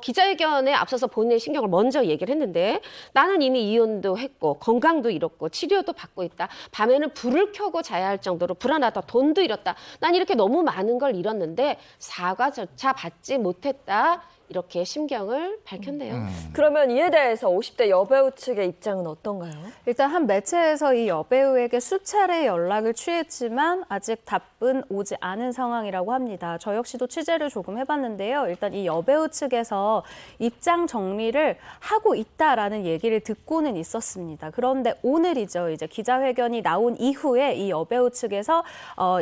[SPEAKER 5] 기자회견에 앞서서 본인의 신경을 먼저 얘기를 했는데 나는 이미 이혼도 했고 건강도 잃었고 치료도 받고 있다. 밤에는 불을 켜고 자야 할 정도로 불안하다. 돈도 잃었다. 난 이렇게 너무 많은 걸 잃었는데 사과조차 받지 못했다. 이렇게 심경을 밝혔네요.
[SPEAKER 2] 그러면 이에 대해서 50대 여배우 측의 입장은 어떤가요?
[SPEAKER 6] 일단 한 매체에서 이 여배우에게 수차례 연락을 취했지만 아직 답은 오지 않은 상황이라고 합니다. 저 역시도 취재를 조금 해봤는데요. 일단 이 여배우 측에서 입장 정리를 하고 있다라는 얘기를 듣고는 있었습니다. 그런데 오늘이죠. 이제 기자회견이 나온 이후에 이 여배우 측에서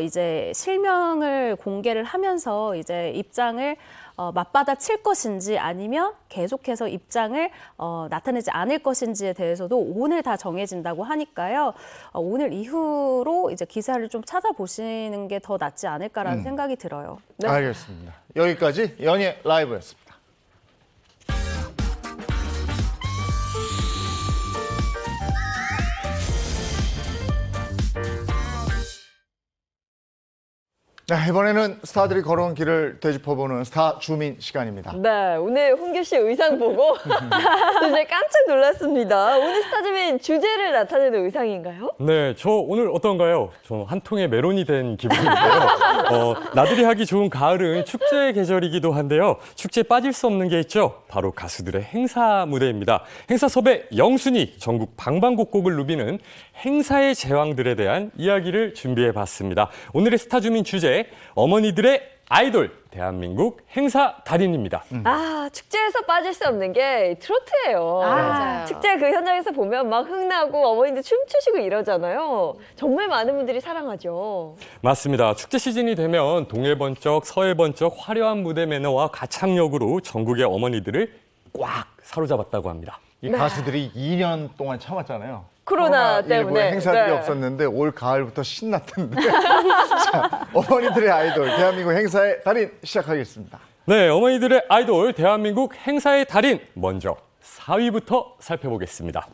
[SPEAKER 6] 이제 실명을 공개를 하면서 이제 입장을 맞받아 칠 것인지 아니면 계속해서 입장을 나타내지 않을 것인지에 대해서도 오늘 다 정해진다고 하니까요. 오늘 이후로 이제 기사를 좀 찾아보시는 게 더 낫지 않을까라는 생각이 들어요.
[SPEAKER 2] 네.
[SPEAKER 1] 알겠습니다. 여기까지 연예 라이브였습니다. 자, 이번에는 스타들이 걸어온 길을 되짚어보는 스타 주민 시간입니다.
[SPEAKER 2] 네, 오늘 홍규 씨 의상 보고 진짜 깜짝 놀랐습니다. 오늘 스타즈민 주제를 나타내는 의상인가요?
[SPEAKER 7] 네, 저 오늘 어떤가요? 저 한 통의 메론이 된 기분인데요. 나들이 하기 좋은 가을은 축제의 계절이기도 한데요. 축제에 빠질 수 없는 게 있죠. 바로 가수들의 행사 무대입니다. 행사 섭외 영순위, 전국 방방곡곡을 누비는 행사의 제왕들에 대한 이야기를 준비해봤습니다. 오늘의 스타 주민 주제, 어머니들의 아이돌, 대한민국 행사 달인입니다.
[SPEAKER 2] 아, 축제에서 빠질 수 없는 게 트로트예요.
[SPEAKER 5] 맞아요.
[SPEAKER 2] 축제 그 현장에서 보면 막 흥나고 어머니들 춤추시고 이러잖아요. 정말 많은 분들이 사랑하죠.
[SPEAKER 7] 맞습니다. 축제 시즌이 되면 동해 번쩍, 서해 번쩍 화려한 무대 매너와 가창력으로 전국의 어머니들을 꽉 사로잡았다고 합니다.
[SPEAKER 1] 이 가수들이 2년 동안 참았잖아요.
[SPEAKER 2] 코로나 때문에.
[SPEAKER 1] 일부에 행사들이
[SPEAKER 2] 네.
[SPEAKER 1] 없었는데 올 가을부터 신났던데. 자, 어머니들의 아이돌, 대한민국 행사의 달인 시작하겠습니다.
[SPEAKER 7] 네, 어머니들의 아이돌, 대한민국 행사의 달인. 먼저 4위부터 살펴보겠습니다.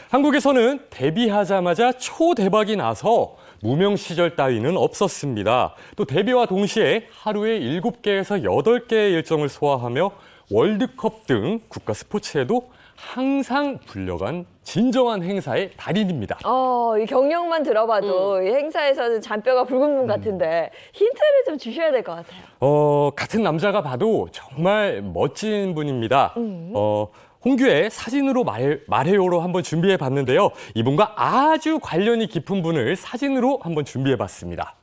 [SPEAKER 7] 한국에서는 데뷔하자마자 초대박이 나서 무명 시절 따위는 없었습니다. 또 데뷔와 동시에 하루에 7개에서 8개의 일정을 소화하며 월드컵 등 국가 스포츠에도 항상 불려간 진정한 행사의 달인입니다.
[SPEAKER 2] 이 경력만 들어봐도 이 행사에서는 잔뼈가 붉은 분 같은데 힌트를 좀 주셔야 될 것 같아요.
[SPEAKER 7] 같은 남자가 봐도 정말 멋진 분입니다. 홍규의 사진으로 말해요로 한번 준비해 봤는데요. 이분과 아주 관련이 깊은 분을 사진으로 한번 해봤습니다.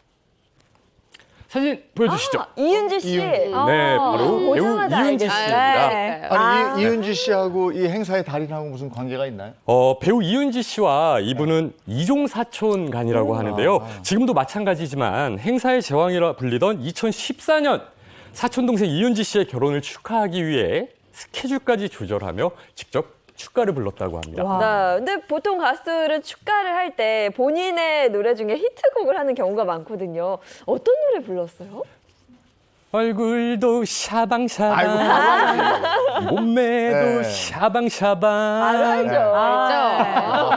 [SPEAKER 7] 사진 보여주시죠.
[SPEAKER 2] 이은지 씨.
[SPEAKER 7] 네, 바로 배우
[SPEAKER 2] 보자마자
[SPEAKER 7] 이은지
[SPEAKER 2] 알겠어요.
[SPEAKER 7] 씨입니다.
[SPEAKER 2] 네.
[SPEAKER 1] 아니, 이은지 씨하고 이 행사의 달인하고 무슨 관계가 있나요?
[SPEAKER 7] 배우 이은지 씨와 이분은 이종사촌간이라고 하는데요. 지금도 마찬가지지만 행사의 제왕이라 불리던 2014년 사촌동생 이은지 씨의 결혼을 축하하기 위해 스케줄까지 조절하며 직접 축가를 불렀다고 합니다.
[SPEAKER 2] 네, 근데 보통 가수들은 축가를 할 때 본인의 노래 중에 히트곡을 하는 경우가 많거든요. 어떤 노래 불렀어요?
[SPEAKER 7] 얼굴도 샤방샤방, 몸매도
[SPEAKER 1] 네.
[SPEAKER 7] 샤방샤방.
[SPEAKER 2] 바로 알죠.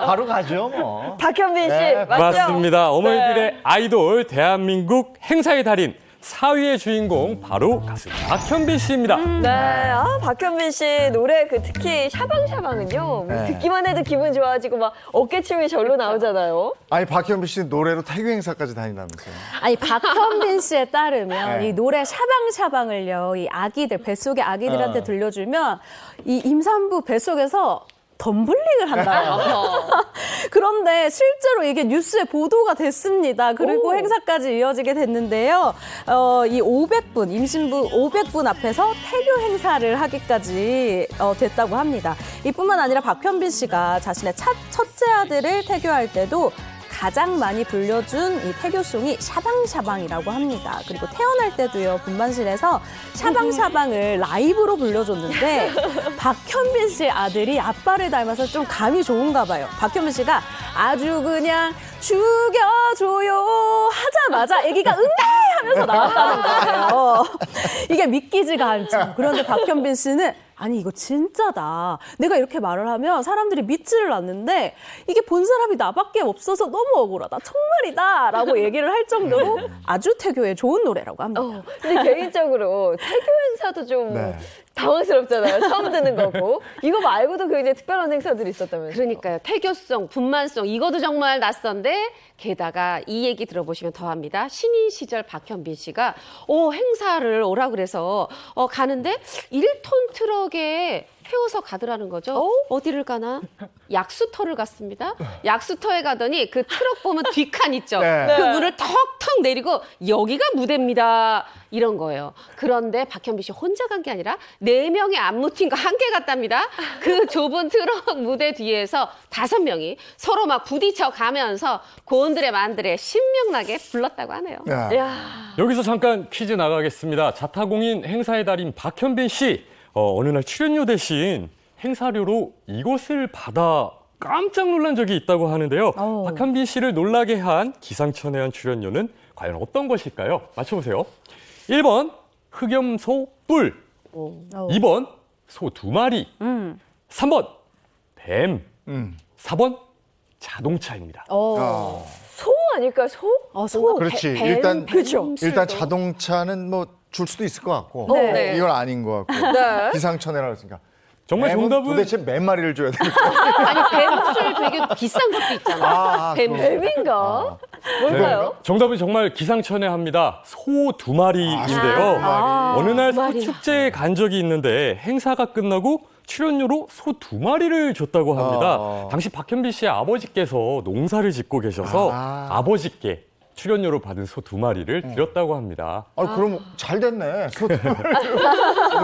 [SPEAKER 1] 바로 가죠, 뭐.
[SPEAKER 2] 박현빈 씨,
[SPEAKER 1] 네,
[SPEAKER 2] 맞죠?
[SPEAKER 7] 맞습니다. 어머니들의 아이돌, 대한민국 행사의 달인 4위의 주인공 바로 가수 박현빈 씨입니다.
[SPEAKER 2] 네, 박현빈 씨 노래 특히 샤방샤방은요.
[SPEAKER 1] 네.
[SPEAKER 2] 듣기만 해도 기분 좋아지고 막 어깨춤이 절로 나오잖아요.
[SPEAKER 1] 아니, 박현빈 씨 노래로 태교 행사까지 다닌다면서요.
[SPEAKER 6] 아니 박현빈 씨에 따르면
[SPEAKER 1] 네.
[SPEAKER 6] 이 노래 샤방샤방을요, 이 아기들 뱃속의 아기들한테 들려주면 이 임산부 뱃속에서 덤블링을 한다고. 그런데 실제로 이게 뉴스에 보도가 됐습니다. 그리고 행사까지 이어지게 됐는데요. 이 500분, 임신부 500분 앞에서 태교 행사를 하기까지 됐다고 합니다. 이뿐만 아니라 박현빈 씨가 자신의 첫째 아들을 태교할 때도 가장 많이 불려준 이 태교송이 샤방샤방이라고 합니다. 그리고 태어날 때도요, 분만실에서 샤방샤방을 라이브로 불려줬는데 박현빈 씨의 아들이 아빠를 닮아서 좀 감이 좋은가 봐요. 박현빈 씨가 아주 그냥 죽여줘요 하자마자 아기가 응애 하면서 나왔다는 거예요. 이게 믿기지가 않죠. 그런데 박현빈 씨는 아니 이거 진짜다. 내가 이렇게 말을 하면 사람들이 믿지를 않는데 이게 본 사람이 나밖에 없어서 너무 억울하다. 정말이다. 라고 얘기를 할 정도로 아주 태교에 좋은 노래라고 합니다.
[SPEAKER 2] 근데 개인적으로 태교 행사도 좀
[SPEAKER 1] 네.
[SPEAKER 2] 당황스럽잖아요. 처음 듣는 거고. 이거 말고도 굉장히 특별한 행사들이 있었다면서요.
[SPEAKER 5] 그러니까요. 태교송, 분만송 이것도 정말 낯선데 게다가 이 얘기 들어보시면 더합니다. 신인 시절 박현빈 씨가 행사를 오라 그래서 가는데 1톤 트럭에 태워서 가더라는 거죠. 어디를 가나? 약수터를 갔습니다. 약수터에 가더니 그 트럭 보면 뒷칸 있죠.
[SPEAKER 1] 네.
[SPEAKER 5] 그 문을 턱턱 내리고 여기가 무대입니다. 이런 거예요. 그런데 박현빈 씨 혼자 간 게 아니라 4명의 안무팀과 함께 갔답니다. 그 좁은 트럭 무대 뒤에서 5명이 서로 막 부딪혀 가면서 고운드레 만드레 신명나게 불렀다고 하네요.
[SPEAKER 1] 네.
[SPEAKER 2] 이야.
[SPEAKER 7] 여기서 잠깐 퀴즈 나가겠습니다. 자타공인 행사의 달인 박현빈 씨, 어느 날 출연료 대신 행사료로 이것을 받아 깜짝 놀란 적이 있다고 하는데요. 박현빈 씨를 놀라게 한 기상천외한 출연료는 과연 어떤 것일까요? 맞춰보세요. 1번 흑염소 뿔, 2번 소 2마리, 3번 뱀, 4번 자동차입니다.
[SPEAKER 2] 소 아닐까요? 소?
[SPEAKER 6] 소.
[SPEAKER 1] 그렇지.
[SPEAKER 2] 뱀, 그죠?
[SPEAKER 1] 일단 자동차는 뭐 줄 수도 있을 것 같고
[SPEAKER 2] 네.
[SPEAKER 1] 이건 아닌 것 같고
[SPEAKER 2] 네.
[SPEAKER 1] 기상천외라고 했으니까
[SPEAKER 7] 정말
[SPEAKER 1] 뱀은
[SPEAKER 7] 정답은
[SPEAKER 1] 도대체 몇 마리를 줘야 될까?
[SPEAKER 5] 아니 뱀술 되게 비싼 것도 있잖아요. 뱀.
[SPEAKER 2] 뱀인가? 뭘까요?
[SPEAKER 7] 정답은 정말 기상천외합니다. 소 2마리인데요. 어느 날 소 축제에 간 적이 있는데 행사가 끝나고 출연료로 소 2마리를 줬다고 합니다. 당시 박현빈 씨의 아버지께서 농사를 짓고 계셔서 아버지께 출연료로 받은 소 2마리를 드렸다고 합니다.
[SPEAKER 1] 그럼 잘 됐네.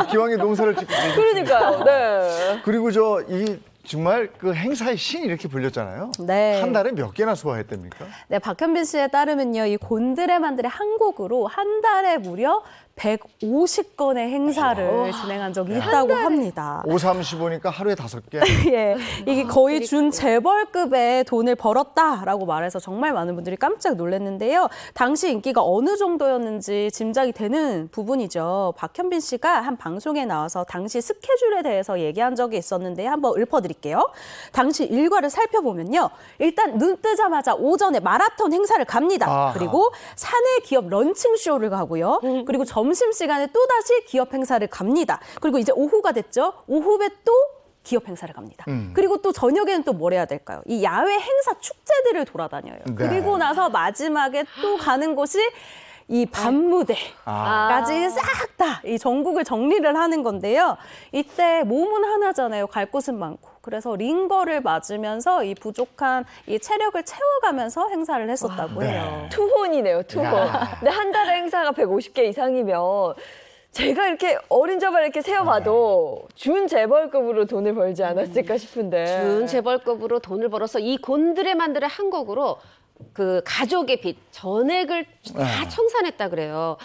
[SPEAKER 1] 기왕에 농사를 짓고
[SPEAKER 2] 그러니까요. 네.
[SPEAKER 1] 그리고 이 정말 그 행사의 신 이렇게 불렸잖아요.
[SPEAKER 6] 네.
[SPEAKER 1] 한 달에 몇 개나 소화했답니까?
[SPEAKER 6] 네, 박현빈 씨에 따르면요, 이 곤드레만들의 한 곡으로 한 달에 무려 150건의 행사를 진행한 적이 있다고 합니다.
[SPEAKER 1] 5, 35니까 하루에 5개.
[SPEAKER 6] 예, 이게 거의 준 재벌급의 돈을 벌었다라고 말해서 정말 많은 분들이 깜짝 놀랐는데요. 당시 인기가 어느 정도였는지 짐작이 되는 부분이죠. 박현빈 씨가 한 방송에 나와서 당시 스케줄에 대해서 얘기한 적이 있었는데 한번 읊어드릴게요. 당시 일과를 살펴보면요. 일단 눈 뜨자마자 오전에 마라톤 행사를 갑니다.
[SPEAKER 1] 아하.
[SPEAKER 6] 그리고 사내 기업 런칭쇼를 가고요. 그리고 점심시간에 또다시 기업 행사를 갑니다. 그리고 이제 오후가 됐죠. 오후에 또 기업 행사를 갑니다. 그리고 또 저녁에는 또 뭘 해야 될까요? 이 야외 행사 축제들을 돌아다녀요.
[SPEAKER 1] 네.
[SPEAKER 6] 그리고 나서 마지막에 또 가는 곳이 이 밤무대까지 싹 다 이 전국을 정리를 하는 건데요. 이때 몸은 하나잖아요. 갈 곳은 많고. 그래서 링거를 맞으면서 이 부족한 이 체력을 채워가면서 행사를 했었다고 해요.
[SPEAKER 2] 투혼이네요, 투혼. 근데 한 달에 행사가 150개 이상이면 제가 이렇게 어린저발 이렇게 세어봐도 준 재벌급으로 돈을 벌지 않았을까 싶은데.
[SPEAKER 5] 준 재벌급으로 돈을 벌어서 이 곤드레만들의 한 곡으로 그 가족의 빚, 전액을 다 청산했다 그래요.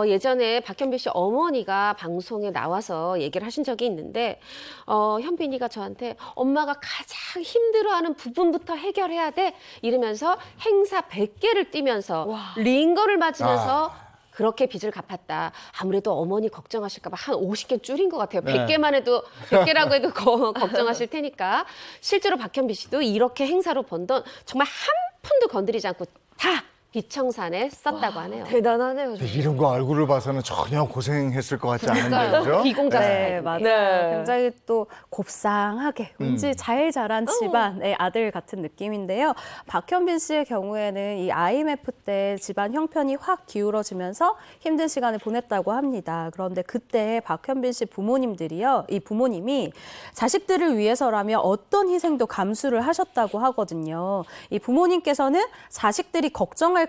[SPEAKER 5] 예전에 박현빈 씨 어머니가 방송에 나와서 얘기를 하신 적이 있는데 현빈이가 저한테 엄마가 가장 힘들어하는 부분부터 해결해야 돼 이러면서 행사 100개를 뛰면서 링거를 맞으면서 그렇게 빚을 갚았다. 아무래도 어머니 걱정하실까 봐 한 50개 줄인 것 같아요. 100개만 해도 100개라고 해도 걱정하실 테니까. 실제로 박현빈 씨도 이렇게 행사로 번 돈 정말 한 푼도 건드리지 않고 다 빚청산에 썼다고 하네요.
[SPEAKER 2] 대단하네요. 정말.
[SPEAKER 1] 이런 거 얼굴을 봐서는 전혀 고생했을 것 같지 않은데, 그죠?
[SPEAKER 5] 비공자
[SPEAKER 6] 네,
[SPEAKER 5] 스타일.
[SPEAKER 6] 맞아요.
[SPEAKER 2] 네.
[SPEAKER 6] 굉장히 또 곱상하게 왠지 잘 자란 집안의 아들 같은 느낌인데요. 박현빈 씨의 경우에는 이 IMF 때 집안 형편이 확 기울어지면서 힘든 시간을 보냈다고 합니다. 그런데 그때 박현빈 씨 부모님들이요, 이 부모님이 자식들을 위해서라면 어떤 희생도 감수를 하셨다고 하거든요. 이 부모님께서는 자식들이 걱정할까봐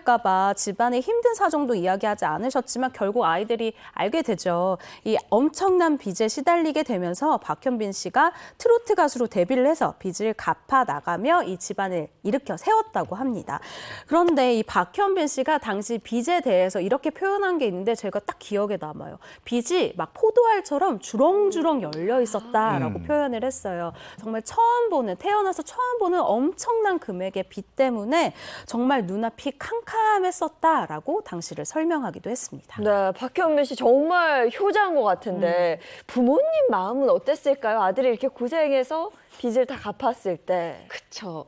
[SPEAKER 6] 집안의 힘든 사정도 이야기하지 않으셨지만 결국 아이들이 알게 되죠. 이 엄청난 빚에 시달리게 되면서 박현빈 씨가 트로트 가수로 데뷔를 해서 빚을 갚아 나가며 이 집안을 일으켜 세웠다고 합니다. 그런데 이 박현빈 씨가 당시 빚에 대해서 이렇게 표현한 게 있는데 제가 딱 기억에 남아요. 빚이 막 포도알처럼 주렁주렁 열려 있었다라고 표현을 했어요. 정말 태어나서 처음 보는 엄청난 금액의 빚 때문에 정말 눈앞이 캄캄했었다라고 당시를 설명하기도 했습니다.
[SPEAKER 2] 네, 박현빈 씨 정말 효자인 것 같은데 부모님 마음은 어땠을까요? 아들이 이렇게 고생해서 빚을 다 갚았을 때.
[SPEAKER 5] 그렇죠.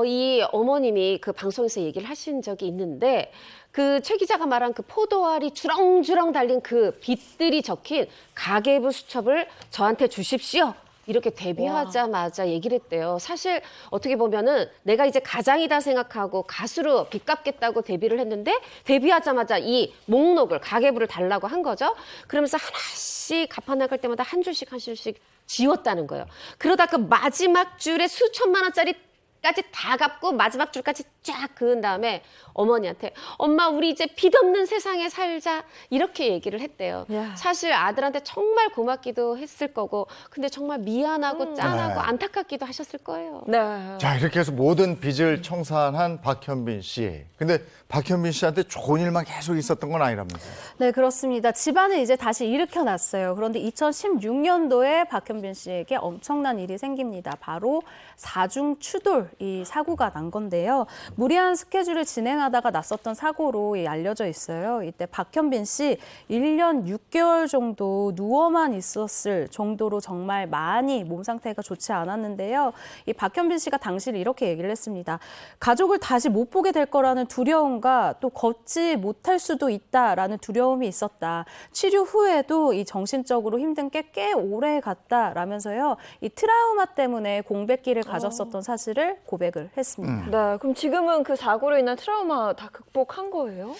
[SPEAKER 5] 이 어머님이 그 방송에서 얘기를 하신 적이 있는데 그 최 기자가 말한 그 포도알이 주렁주렁 달린 그 빚들이 적힌 가계부 수첩을 저한테 주십시오. 이렇게 데뷔하자마자 얘기를 했대요. 사실 어떻게 보면은 내가 이제 가장이다 생각하고 가수로 빚 갚겠다고 데뷔를 했는데 데뷔하자마자 이 목록을 가계부를 달라고 한 거죠. 그러면서 하나씩 갚아나갈 때마다 한 줄씩 한 줄씩 지웠다는 거예요. 그러다 그 마지막 줄에 수천만 원짜리까지 다 갚고 마지막 줄까지 쫙 그은 다음에 어머니한테 엄마 우리 이제 빚 없는 세상에 살자 이렇게 얘기를 했대요.
[SPEAKER 2] 야.
[SPEAKER 5] 사실 아들한테 정말 고맙기도 했을 거고 근데 정말 미안하고 짠하고
[SPEAKER 1] 네.
[SPEAKER 5] 안타깝기도 하셨을 거예요.
[SPEAKER 2] 네.
[SPEAKER 1] 자, 이렇게 해서 모든 빚을 청산한 박현빈 씨. 근데 박현빈 씨한테 좋은 일만 계속 있었던 건 아니라면서요?
[SPEAKER 6] 네, 그렇습니다. 집안을 이제 다시 일으켜놨어요. 그런데 2016년도에 박현빈 씨에게 엄청난 일이 생깁니다. 바로 사중 추돌 이 사고가 난 건데요. 무리한 스케줄을 진행하다가 났었던 사고로 알려져 있어요. 이때 박현빈 씨 1년 6개월 정도 누워만 있었을 정도로 정말 많이 몸 상태가 좋지 않았는데요. 이 박현빈 씨가 당시를 이렇게 얘기를 했습니다. 가족을 다시 못 보게 될 거라는 두려움과 또 걷지 못할 수도 있다라는 두려움이 있었다. 치료 후에도 이 정신적으로 힘든 게 꽤 오래 갔다라면서요. 이 트라우마 때문에 공백기를 가졌었던 사실을 고백을 했습니다.
[SPEAKER 2] 네, 그럼 지금은 그 사고로 인한 트라우마 다 극복한 거예요?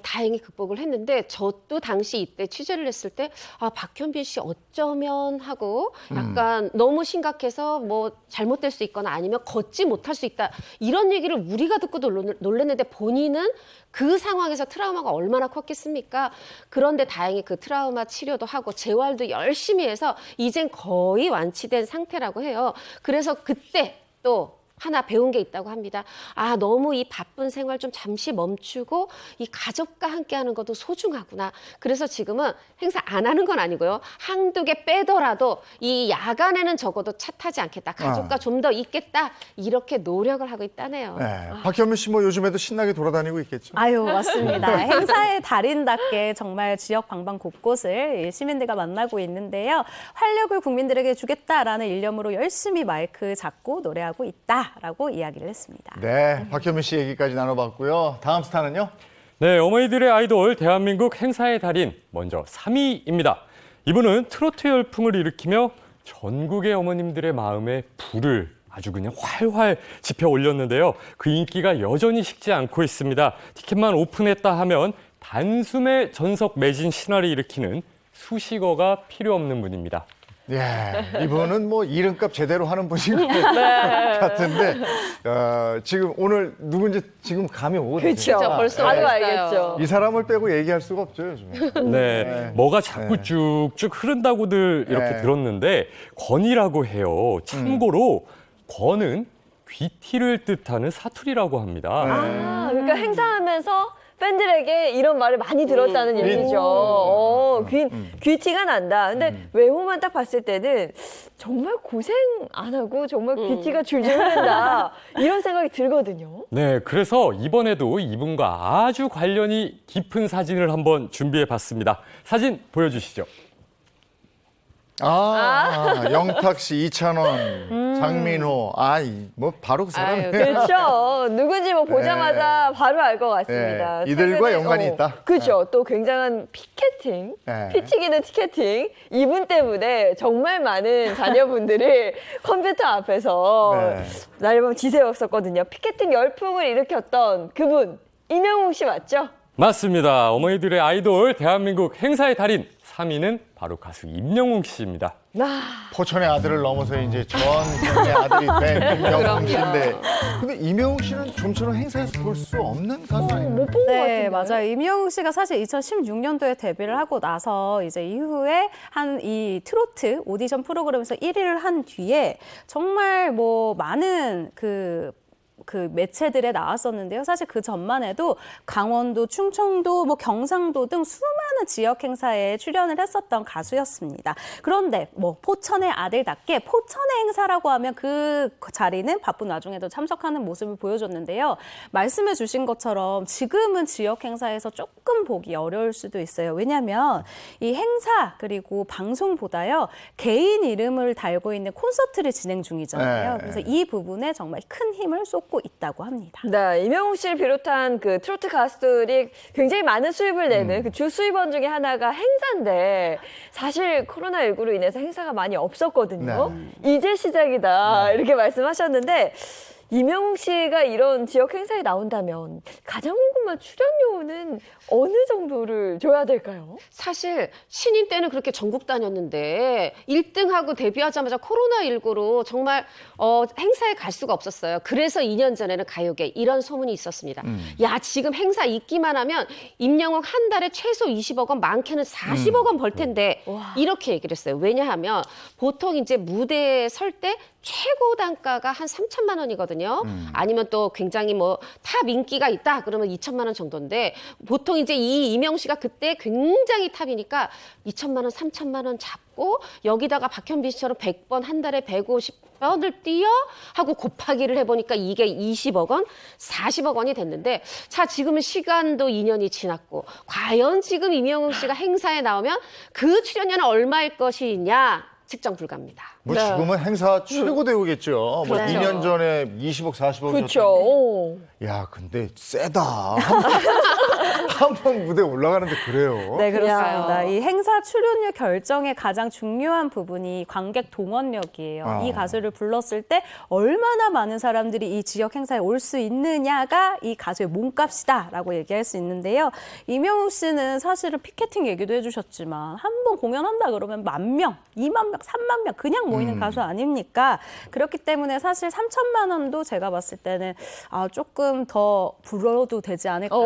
[SPEAKER 5] 다행히 극복을 했는데 저도 당시 이때 취재를 했을 때 박현빈 씨 어쩌면 하고 약간 너무 심각해서 뭐 잘못될 수 있거나 아니면 걷지 못할 수 있다 이런 얘기를 우리가 듣고도 놀랐는데 본인은 그 상황에서 트라우마가 얼마나 컸겠습니까? 그런데 다행히 그 트라우마 치료도 하고 재활도 열심히 해서 이젠 거의 완치된 상태라고 해요. 그래서 그때 또 하나 배운 게 있다고 합니다. 너무 이 바쁜 생활 좀 잠시 멈추고 이 가족과 함께하는 것도 소중하구나. 그래서 지금은 행사 안 하는 건 아니고요. 한두 개 빼더라도 이 야간에는 적어도 차 타지 않겠다. 가족과 좀 더 있겠다. 이렇게 노력을 하고 있다네요.
[SPEAKER 1] 네. 박현민 씨 뭐 요즘에도 신나게 돌아다니고 있겠죠?
[SPEAKER 6] 아유, 맞습니다. 행사의 달인답게 정말 지역 방방 곳곳을 시민들과 만나고 있는데요. 활력을 국민들에게 주겠다라는 일념으로 열심히 마이크 잡고 노래하고 있다라고 이야기를 했습니다.
[SPEAKER 1] 네, 박현민 씨 얘기까지 나눠봤고요. 다음 스타는요?
[SPEAKER 7] 네, 어머니들의 아이돌 대한민국 행사의 달인 먼저 3위입니다. 이분은 트로트 열풍을 일으키며 전국의 어머님들의 마음에 불을 아주 그냥 활활 지펴 올렸는데요. 그 인기가 여전히 식지 않고 있습니다. 티켓만 오픈했다 하면 단숨에 전석 매진 신화를 일으키는 수식어가 필요 없는 분입니다.
[SPEAKER 1] 예, 이분은 뭐 이름값 제대로 하는 분인 것 같은데 지금 오늘 누군지 지금 감이 오거든요.
[SPEAKER 2] 그렇죠.
[SPEAKER 5] 벌써
[SPEAKER 2] 바로
[SPEAKER 5] 알겠어요.
[SPEAKER 2] 알겠죠.
[SPEAKER 1] 이 사람을 빼고 얘기할 수가 없죠, 요즘에.
[SPEAKER 7] 네, 뭐가 자꾸 쭉쭉 흐른다고들 이렇게
[SPEAKER 1] 네.
[SPEAKER 7] 들었는데 권이라고 해요. 참고로 권은 귀티를 뜻하는 사투리라고 합니다.
[SPEAKER 2] 그러니까 행사하면서 팬들에게 이런 말을 많이 들었다는 얘기죠. 귀티가 난다. 근데 외모만 딱 봤을 때는 정말 고생 안 하고 정말 귀티가 줄줄 흐른다. 이런 생각이 들거든요.
[SPEAKER 7] 네, 그래서 이번에도 이분과 아주 관련이 깊은 사진을 한번 준비해 봤습니다. 사진 보여주시죠.
[SPEAKER 1] 영탁 씨, 이찬원, 장민호. 뭐 바로 그 사람이에요.
[SPEAKER 2] 그렇죠. 누군지 뭐 보자마자 바로 알 것 같습니다.
[SPEAKER 1] 네, 이들과 연관이 있다.
[SPEAKER 2] 그렇죠. 또 굉장한 피켓팅,
[SPEAKER 1] 네.
[SPEAKER 2] 피 튀기는 티켓팅. 이분 때문에 정말 많은 자녀분들이 컴퓨터 앞에서
[SPEAKER 1] 네.
[SPEAKER 2] 날밤 지새웠었거든요. 피켓팅 열풍을 일으켰던 그분, 임영웅 씨 맞죠?
[SPEAKER 7] 맞습니다. 어머니들의 아이돌 대한민국 행사의 달인 3위는 바로 가수 임영웅 씨입니다.
[SPEAKER 1] 포천의 아들을 넘어서 이제 전현의 아들이 된 임영웅 씨인데, 근데 임영웅 씨는 좀처럼 행사에서 볼 수 없는 가수 아니에요?
[SPEAKER 2] 못 본 것 같은데.
[SPEAKER 6] 네, 맞아요. 임영웅 씨가 사실 2016년도에 데뷔를 하고 나서 이제 이후에 한 이 트로트 오디션 프로그램에서 1위를 한 뒤에 정말 뭐 많은 그 매체들에 나왔었는데요. 사실 그 전만 해도 강원도, 충청도, 뭐 경상도 등 수많은 지역 행사에 출연을 했었던 가수였습니다. 그런데 뭐 포천의 아들답게 포천의 행사라고 하면 그 자리는 바쁜 와중에도 참석하는 모습을 보여줬는데요. 말씀해 주신 것처럼 지금은 지역 행사에서 조금 보기 어려울 수도 있어요. 왜냐하면 이 행사 그리고 방송보다요. 개인 이름을 달고 있는 콘서트를 진행 중이잖아요.
[SPEAKER 1] 네.
[SPEAKER 6] 그래서 이 부분에 정말 큰 힘을 쏟고 있다고 합니다.
[SPEAKER 2] 네, 임영웅 씨를 비롯한 그 트로트 가수들이 굉장히 많은 수입을 내는 그 주 수입원 중에 하나가 행사인데 사실 코로나19로 인해서 행사가 많이 없었거든요. 이제 시작이다 이렇게 말씀하셨는데 임영웅 씨가 이런 지역 행사에 나온다면 가장 궁금한 출연료는 어느 정도를 줘야 될까요?
[SPEAKER 5] 사실 신인 때는 그렇게 전국 다녔는데 1등하고 데뷔하자마자 코로나19로 정말 행사에 갈 수가 없었어요. 그래서 2년 전에는 가요계 이런 소문이 있었습니다. 야, 지금 행사 있기만 하면 임영웅 한 달에 최소 20억 원, 많게는 40억 원 벌 텐데 이렇게 얘기를 했어요. 왜냐하면 보통 이제 무대에 설 때 최고 단가가 한 3천만 원이거든요. 아니면 또 굉장히 뭐 탑 인기가 있다 그러면 2천만 원 정도인데 보통 이제 이 이명 씨가 그때 굉장히 탑이니까 2천만 원, 3천만 원 잡고 여기다가 박현빈 씨처럼 100번 한 달에 150번을 뛰어 하고 곱하기를 해보니까 이게 20억 원, 40억 원이 됐는데 자 지금은 시간도 2년이 지났고 과연 지금 이명웅 씨가 행사에 나오면 그 출연료는 얼마일 것이냐 측정 불가입니다.
[SPEAKER 1] 뭐 지금은 행사 최고 대우겠죠. 뭐
[SPEAKER 2] 그렇죠.
[SPEAKER 1] 2년 전에 20억, 40억.
[SPEAKER 2] 그렇죠.
[SPEAKER 1] 야, 근데 세다. 한 번 무대 올라가는데 그래요.
[SPEAKER 6] 네, 그렇습니다.
[SPEAKER 2] 야.
[SPEAKER 6] 이 행사 출연료 결정의 가장 중요한 부분이 관객 동원력이에요.
[SPEAKER 1] 아.
[SPEAKER 6] 이 가수를 불렀을 때 얼마나 많은 사람들이 이 지역 행사에 올 수 있느냐가 이 가수의 몸값이다라고 얘기할 수 있는데요. 이명웅 씨는 사실은 피켓팅 얘기도 해주셨지만 한 번 공연한다 그러면 10,000명, 20,000명, 30,000명 그냥 모이는 가수 아닙니까? 그렇기 때문에 사실 3천만 원도 제가 봤을 때는 조금 더 불어도 되지 않을까.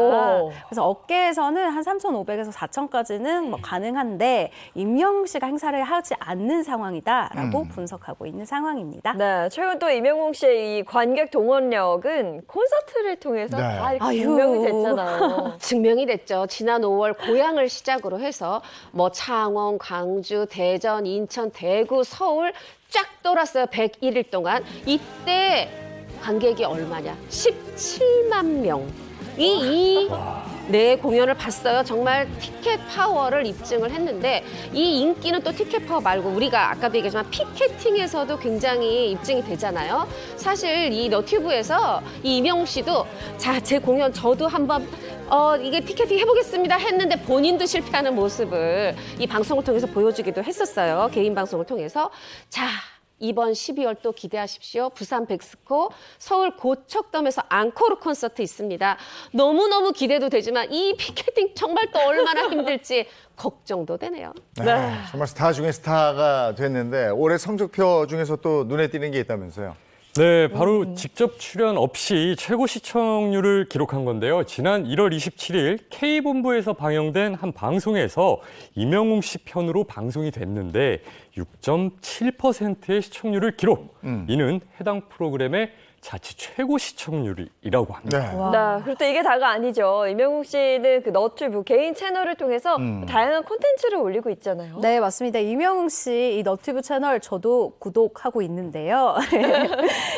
[SPEAKER 6] 그래서 업계에서는 한 3,500에서 4,000까지는 뭐 가능한데 임영웅 씨가 행사를 하지 않는 상황이다라고 분석하고 있는 상황입니다.
[SPEAKER 2] 네, 최근 또 이명웅 씨의 이 관객 동원력은 콘서트를 통해서
[SPEAKER 1] 네.
[SPEAKER 2] 다 이렇게
[SPEAKER 6] 아유.
[SPEAKER 2] 증명이 됐잖아요.
[SPEAKER 5] 증명이 됐죠. 지난 5월 고향을 시작으로 해서 뭐 창원, 광주, 대전, 인천, 대구, 서울 쫙 돌았어요. 101일 동안. 이때 관객이 얼마냐? 17만 명이 내 공연을 봤어요. 정말 티켓 파워를 입증을 했는데 이 인기는 또 티켓 파워 말고 우리가 아까도 얘기했지만 피켓팅에서도 굉장히 입증이 되잖아요. 사실 이 너튜브에서 이 이명웅 씨도 자, 제 공연 저도 한번 이게 티켓팅 해보겠습니다 했는데 본인도 실패하는 모습을 이 방송을 통해서 보여주기도 했었어요. 개인 방송을 통해서. 자, 이번 12월 또 기대하십시오. 부산 백스코, 서울 고척돔에서 앙코르 콘서트 있습니다. 너무너무 기대도 되지만 이 피켓팅 정말 또 얼마나 힘들지 걱정도 되네요.
[SPEAKER 1] 네. 정말 스타 중에 스타가 됐는데 올해 성적표 중에서 또 눈에 띄는 게 있다면서요.
[SPEAKER 7] 네, 바로 직접 출연 없이 최고 시청률을 기록한 건데요. 지난 1월 27일 K본부에서 방영된 한 방송에서 이명웅 씨 편으로 방송이 됐는데 6.7%의 시청률을 기록. 이는 해당 프로그램의 자칫 최고 시청률이라고 합니다.
[SPEAKER 1] 네.
[SPEAKER 2] 네, 그런데 이게 다가 아니죠. 이명웅 씨는 그 너튜브 개인 채널을 통해서 다양한 콘텐츠를 올리고 있잖아요.
[SPEAKER 6] 네, 맞습니다. 이명웅 씨 이 너튜브 채널 저도 구독하고 있는데요.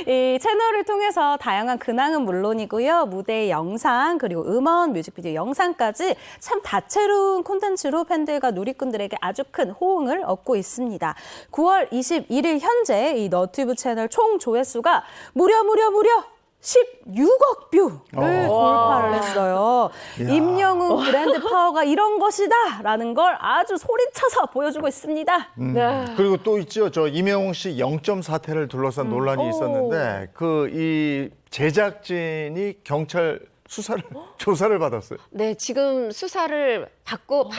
[SPEAKER 6] 이 채널을 통해서 다양한 근황은 물론이고요. 무대 영상 그리고 음원, 뮤직비디오 영상까지 참 다채로운 콘텐츠로 팬들과 누리꾼들에게 아주 큰 호응을 얻고 있습니다. 9월 21일 현재 이 너튜브 채널 총 조회수가 무려 16억 뷰를 돌파를 했어요.
[SPEAKER 1] 이야.
[SPEAKER 6] 임영웅 브랜드 파워가 이런 것이다 라는 걸 아주 소리쳐서 보여주고 있습니다.
[SPEAKER 2] 네.
[SPEAKER 1] 그리고 또 있죠. 저 이명웅 씨 0점 사태를 둘러싼 논란이 있었는데 그 이 제작진이 경찰 조사를 받았어요.
[SPEAKER 5] 네, 지금 수사를 받고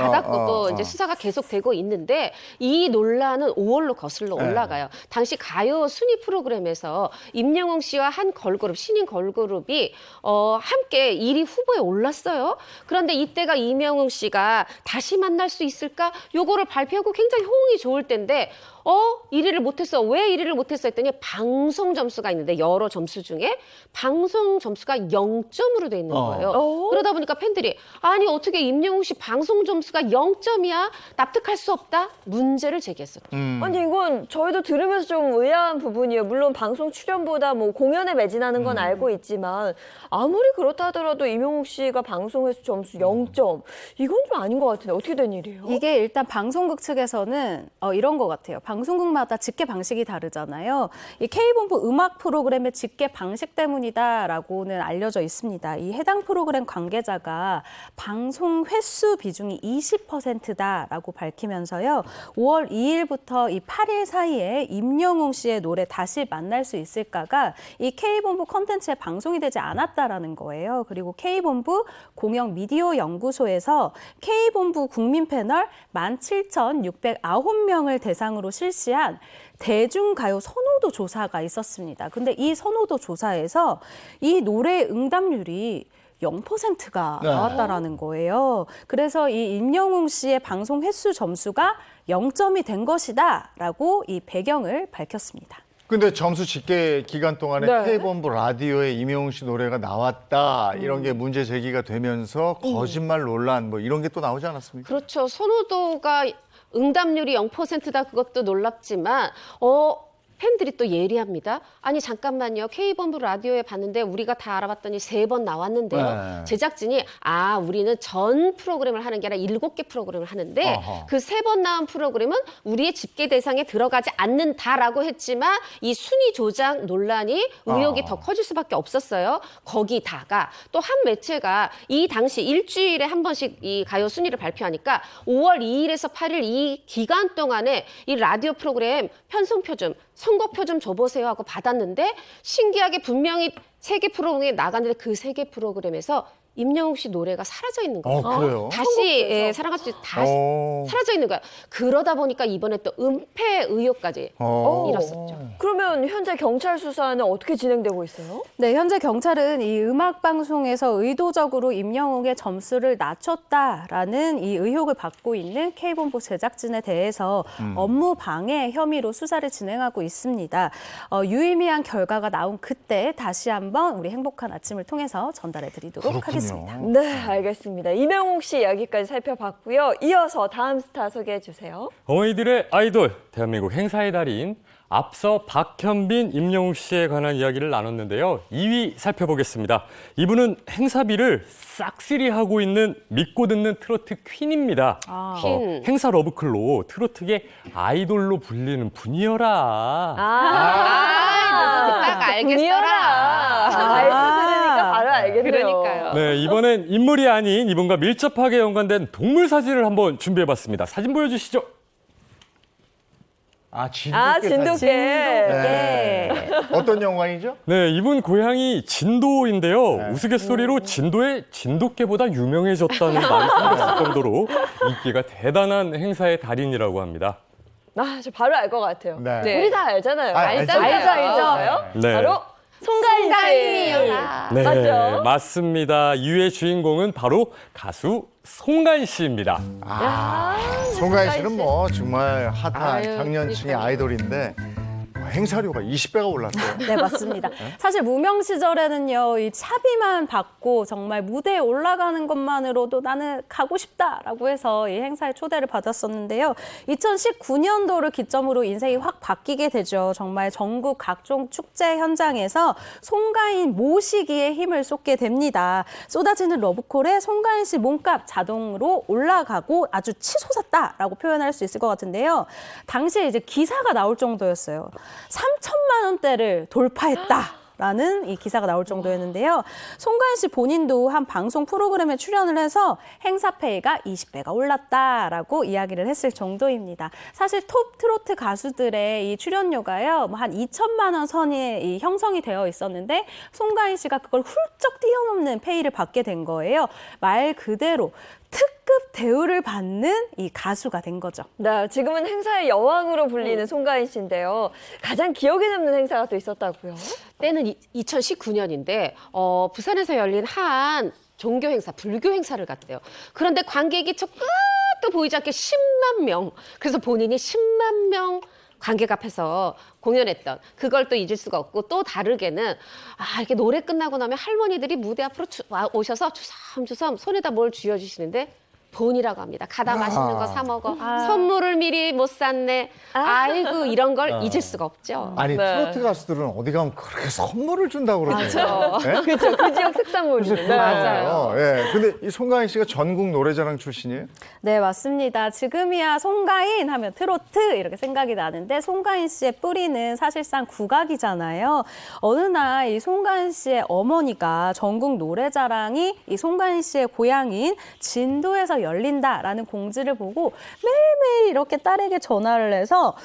[SPEAKER 5] 또 이제 수사가 계속되고 있는데 이 논란은 5월로 거슬러 올라가요. 당시 가요 순위 프로그램에서 임영웅 씨와 한 걸그룹, 신인 걸그룹이 함께 1위 후보에 올랐어요. 그런데 이때가 임영웅 씨가 다시 만날 수 있을까? 요거를 발표하고 굉장히 호응이 좋을 때인데 1위를 못했어. 왜 1위를 못했어 했더니 방송 점수가 있는데 여러 점수 중에 방송 점수가 0점으로 돼 있는 거예요. 그러다 보니까 팬들이 아니 어떻게 임영웅 씨 방송 점수가 0점이야? 납득할 수 없다? 문제를 제기했었죠.
[SPEAKER 2] 아니 이건 저희도 들으면서 좀 의아한 부분이에요. 물론 방송 출연보다 뭐 공연에 매진하는 건 알고 있지만 아무리 그렇다 하더라도 이명웅 씨가 방송 횟수 점수 0점 이건 좀 아닌 것 같은데 어떻게 된 일이에요?
[SPEAKER 6] 이게 일단 방송국 측에서는 이런 것 같아요. 방송국마다 집계 방식이 다르잖아요. 이 K본부 음악 프로그램의 집계 방식 때문이다라고는 알려져 있습니다. 이 해당 프로그램 관계자가 방송 횟수 비중이 20%다라고 밝히면서요. 5월 2일부터 이 8일 사이에 임영웅 씨의 노래 다시 만날 수 있을까가 이 K본부 콘텐츠에 방송이 되지 않았다라는 거예요. 그리고 K본부 공영 미디어 연구소에서 K본부 국민 패널 17,609명을 대상으로 실시한 대중가요 선호도 조사가 있었습니다. 근데 이 선호도 조사에서 이 노래 응답률이 0%가 나왔다라는 거예요. 그래서 이 임영웅 씨의 방송 횟수 점수가 0점이 된 것이다라고 이 배경을 밝혔습니다.
[SPEAKER 1] 근데 점수 집계 기간 동안에
[SPEAKER 2] 네.
[SPEAKER 1] K본부 라디오에 임영웅 씨 노래가 나왔다 이런 게 문제 제기가 되면서 거짓말 논란 뭐 이런 게 또 나오지 않았습니까?
[SPEAKER 5] 그렇죠. 선호도가 응답률이 0%다 그것도 놀랍지만 팬들이 또 예리합니다. 아니 잠깐만요. K본부 라디오에 봤는데 우리가 다 알아봤더니 3번 나왔는데요.
[SPEAKER 1] 네.
[SPEAKER 5] 제작진이 우리는 전 프로그램을 하는 게 아니라 7개 프로그램을 하는데
[SPEAKER 1] 어허.
[SPEAKER 5] 그 3번 나온 프로그램은 우리의 집계 대상에 들어가지 않는다라고 했지만 이 순위 조작 논란이 의혹이 더 커질 수밖에 없었어요. 거기다가 또 한 매체가 이 당시 일주일에 한 번씩 이 가요 순위를 발표하니까 5월 2일에서 8일 이 기간 동안에 이 라디오 프로그램 편성표 좀 선곡표 좀 줘보세요 하고 받았는데 신기하게 분명히 3개 프로그램에 나갔는데 그 3개 프로그램에서 임영웅 씨 노래가 사라져 있는 거예요.
[SPEAKER 1] 그래요?
[SPEAKER 5] 다시 사랑할 수 있어 다시 사라져 있는 거야. 그러다 보니까 이번에 또 은폐 의혹까지 일었었죠.
[SPEAKER 2] 그러면 현재 경찰 수사는 어떻게 진행되고 있어요?
[SPEAKER 6] 네, 현재 경찰은 이 음악 방송에서 의도적으로 임영웅의 점수를 낮췄다라는 이 의혹을 받고 있는 K본부 제작진에 대해서 업무 방해 혐의로 수사를 진행하고 있습니다. 유의미한 결과가 나온 그때 다시 한번 우리 행복한 아침을 통해서 전달해 드리도록 하겠습니다.
[SPEAKER 2] 네, 알겠습니다. 임영웅 씨 이야기까지 살펴봤고요. 이어서 다음 스타 소개해 주세요.
[SPEAKER 7] 어머니들의 아이돌, 대한민국 행사의 달인. 앞서 박현빈, 임영웅 씨에 관한 이야기를 나눴는데요. 2위 살펴보겠습니다. 이분은 행사비를 싹쓸이하고 있는 믿고 듣는 트로트 퀸입니다.
[SPEAKER 5] 퀸.
[SPEAKER 7] 행사 러브클로 트로트계 아이돌로 불리는 분이여라.
[SPEAKER 5] 딱 알겠어라.
[SPEAKER 2] 알고 들으니까 바로 알겠네요.
[SPEAKER 5] 그러니까요.
[SPEAKER 7] 네, 이번엔 인물이 아닌 이분과 밀접하게 연관된 동물 사진을 한번 준비해봤습니다. 사진 보여주시죠.
[SPEAKER 1] 진돗개.
[SPEAKER 2] 진돗개.
[SPEAKER 1] 네. 어떤 영광이죠?
[SPEAKER 7] 네, 이분 고향이 진도인데요. 우스갯소리로 진도의 진돗개보다 유명해졌다는 말이 생겼을 정도로 인기가 대단한 행사의 달인이라고 합니다.
[SPEAKER 2] 저 바로 알 것 같아요.
[SPEAKER 1] 네.
[SPEAKER 2] 우리 다 알잖아요.
[SPEAKER 1] 알죠.
[SPEAKER 7] 네.
[SPEAKER 2] 바로 송가인 씨.
[SPEAKER 7] 네,
[SPEAKER 2] 맞죠?
[SPEAKER 7] 맞습니다. 이유의 주인공은 바로 가수 송가인 씨입니다.
[SPEAKER 1] 송가인 씨는 뭐 정말 핫한
[SPEAKER 5] 아유,
[SPEAKER 1] 장년층의
[SPEAKER 5] 그러니까요.
[SPEAKER 1] 아이돌인데 행사료가 20배가 올랐어요.
[SPEAKER 6] 네, 맞습니다. 사실 무명 시절에는요, 이 차비만 받고 정말 무대에 올라가는 것만으로도 나는 가고 싶다라고 해서 이 행사에 초대를 받았었는데요. 2019년도를 기점으로 인생이 확 바뀌게 되죠. 정말 전국 각종 축제 현장에서 송가인 모시기에 힘을 쏟게 됩니다. 쏟아지는 러브콜에 송가인 씨 몸값 자동으로 올라가고 아주 치솟았다라고 표현할 수 있을 것 같은데요. 당시에 이제 기사가 나올 정도였어요. 3천만 원대를 돌파했다라는 이 기사가 나올 정도였는데요. 송가인 씨 본인도 한 방송 프로그램에 출연을 해서 행사페이가 20배가 올랐다라고 이야기를 했을 정도입니다. 사실 톱 트로트 가수들의 이 출연료가요, 뭐 한 2천만 원 선이 이 형성이 되어 있었는데 송가인 씨가 그걸 훌쩍 뛰어넘는 페이를 받게 된 거예요. 말 그대로 특급 대우를 받는 이 가수가 된 거죠.
[SPEAKER 2] 네, 지금은 행사의 여왕으로 불리는 송가인 씨인데요. 가장 기억에 남는 행사가 또 있었다고요?
[SPEAKER 5] 때는 2019년인데 부산에서 열린 한 종교 행사, 불교 행사를 갔대요. 그런데 관객이 저 끝도 보이지 않게 10만 명. 그래서 본인이 10만 명 관객 앞에서 공연했던 그걸 또 잊을 수가 없고, 또 다르게는 이렇게 노래 끝나고 나면 할머니들이 무대 앞으로 오셔서 주섬주섬 손에다 뭘 쥐어주시는데 돈이라고 합니다. 가다 맛있는 거 사 먹어. 선물을 미리 못 샀네. 아이고, 이런 걸 잊을 수가 없죠.
[SPEAKER 1] 아니
[SPEAKER 2] 네.
[SPEAKER 1] 트로트 가수들은 어디 가면 그렇게 선물을 준다고 그러죠. 네?
[SPEAKER 2] 그렇죠. 그 지역 특산물이죠. 네.
[SPEAKER 5] 맞아요.
[SPEAKER 1] 예. 근데 이 송가인 씨가 전국 노래자랑 출신이에요?
[SPEAKER 6] 네, 맞습니다. 지금이야 송가인 하면 트로트 이렇게 생각이 나는데, 송가인 씨의 뿌리는 사실상 국악이잖아요. 어느 날 이 송가인 씨의 어머니가 전국 노래자랑이 이 송가인 씨의 고향인 진도에서 열린다라는 공지를 보고 매일매일 이렇게 딸에게 전화를 해서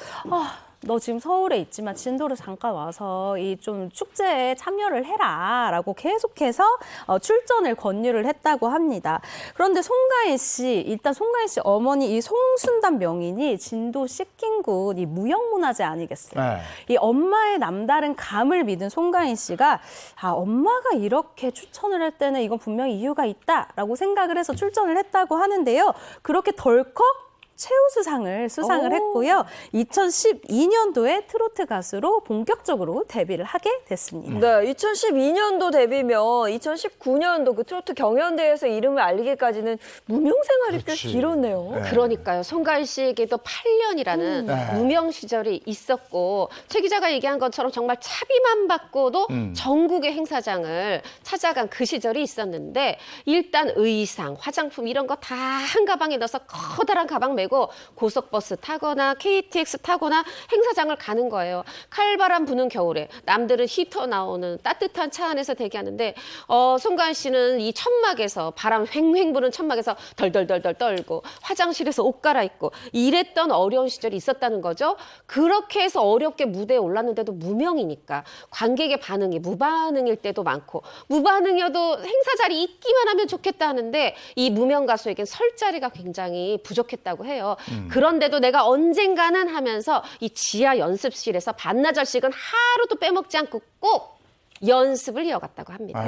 [SPEAKER 6] 너 지금 서울에 있지만 진도로 잠깐 와서 이 좀 축제에 참여를 해라라고 계속해서 출전을 권유를 했다고 합니다. 그런데 송가인 씨, 일단 송가인 씨 어머니 이 송순단 명인이 진도 씻긴군 이 무형문화재 아니겠어요?
[SPEAKER 1] 네.
[SPEAKER 6] 이 엄마의 남다른 감을 믿은 송가인 씨가 엄마가 이렇게 추천을 할 때는 이건 분명히 이유가 있다라고 생각을 해서 출전을 했다고 하는데요. 그렇게 덜컥 최우수상을 수상을 했고요. 2012년도에 트로트 가수로 본격적으로 데뷔를 하게 됐습니다.
[SPEAKER 2] 네, 2012년도 데뷔면 2019년도 그 트로트 경연대회에서 이름을 알리기까지는 무명 생활이 꽤
[SPEAKER 1] 그렇지.
[SPEAKER 2] 길었네요.
[SPEAKER 1] 네.
[SPEAKER 5] 그러니까요. 송가인 씨에게도 8년이라는
[SPEAKER 1] 네.
[SPEAKER 5] 무명 시절이 있었고 최 기자가 얘기한 것처럼 정말 차비만 받고도 전국의 행사장을 찾아간 그 시절이 있었는데 일단 의상, 화장품 이런 거 다 한 가방에 넣어서 커다란 가방 메고 고속버스 타거나 KTX 타거나 행사장을 가는 거예요. 칼바람 부는 겨울에 남들은 히터 나오는 따뜻한 차 안에서 대기하는데 송가인 씨는 이 천막에서 바람 횡횡 부는 천막에서 덜덜덜덜 떨고 화장실에서 옷 갈아입고 이랬던 어려운 시절이 있었다는 거죠. 그렇게 해서 어렵게 무대에 올랐는데도 무명이니까 관객의 반응이 무반응일 때도 많고 무반응이어도 행사 자리 있기만 하면 좋겠다 하는데 이 무명 가수에겐 설 자리가 굉장히 부족했다고 해요. 그런데도 내가 언젠가는 하면서 이 지하 연습실에서 반나절씩은 하루도 빼먹지 않고 꼭 연습을 이어갔다고 합니다.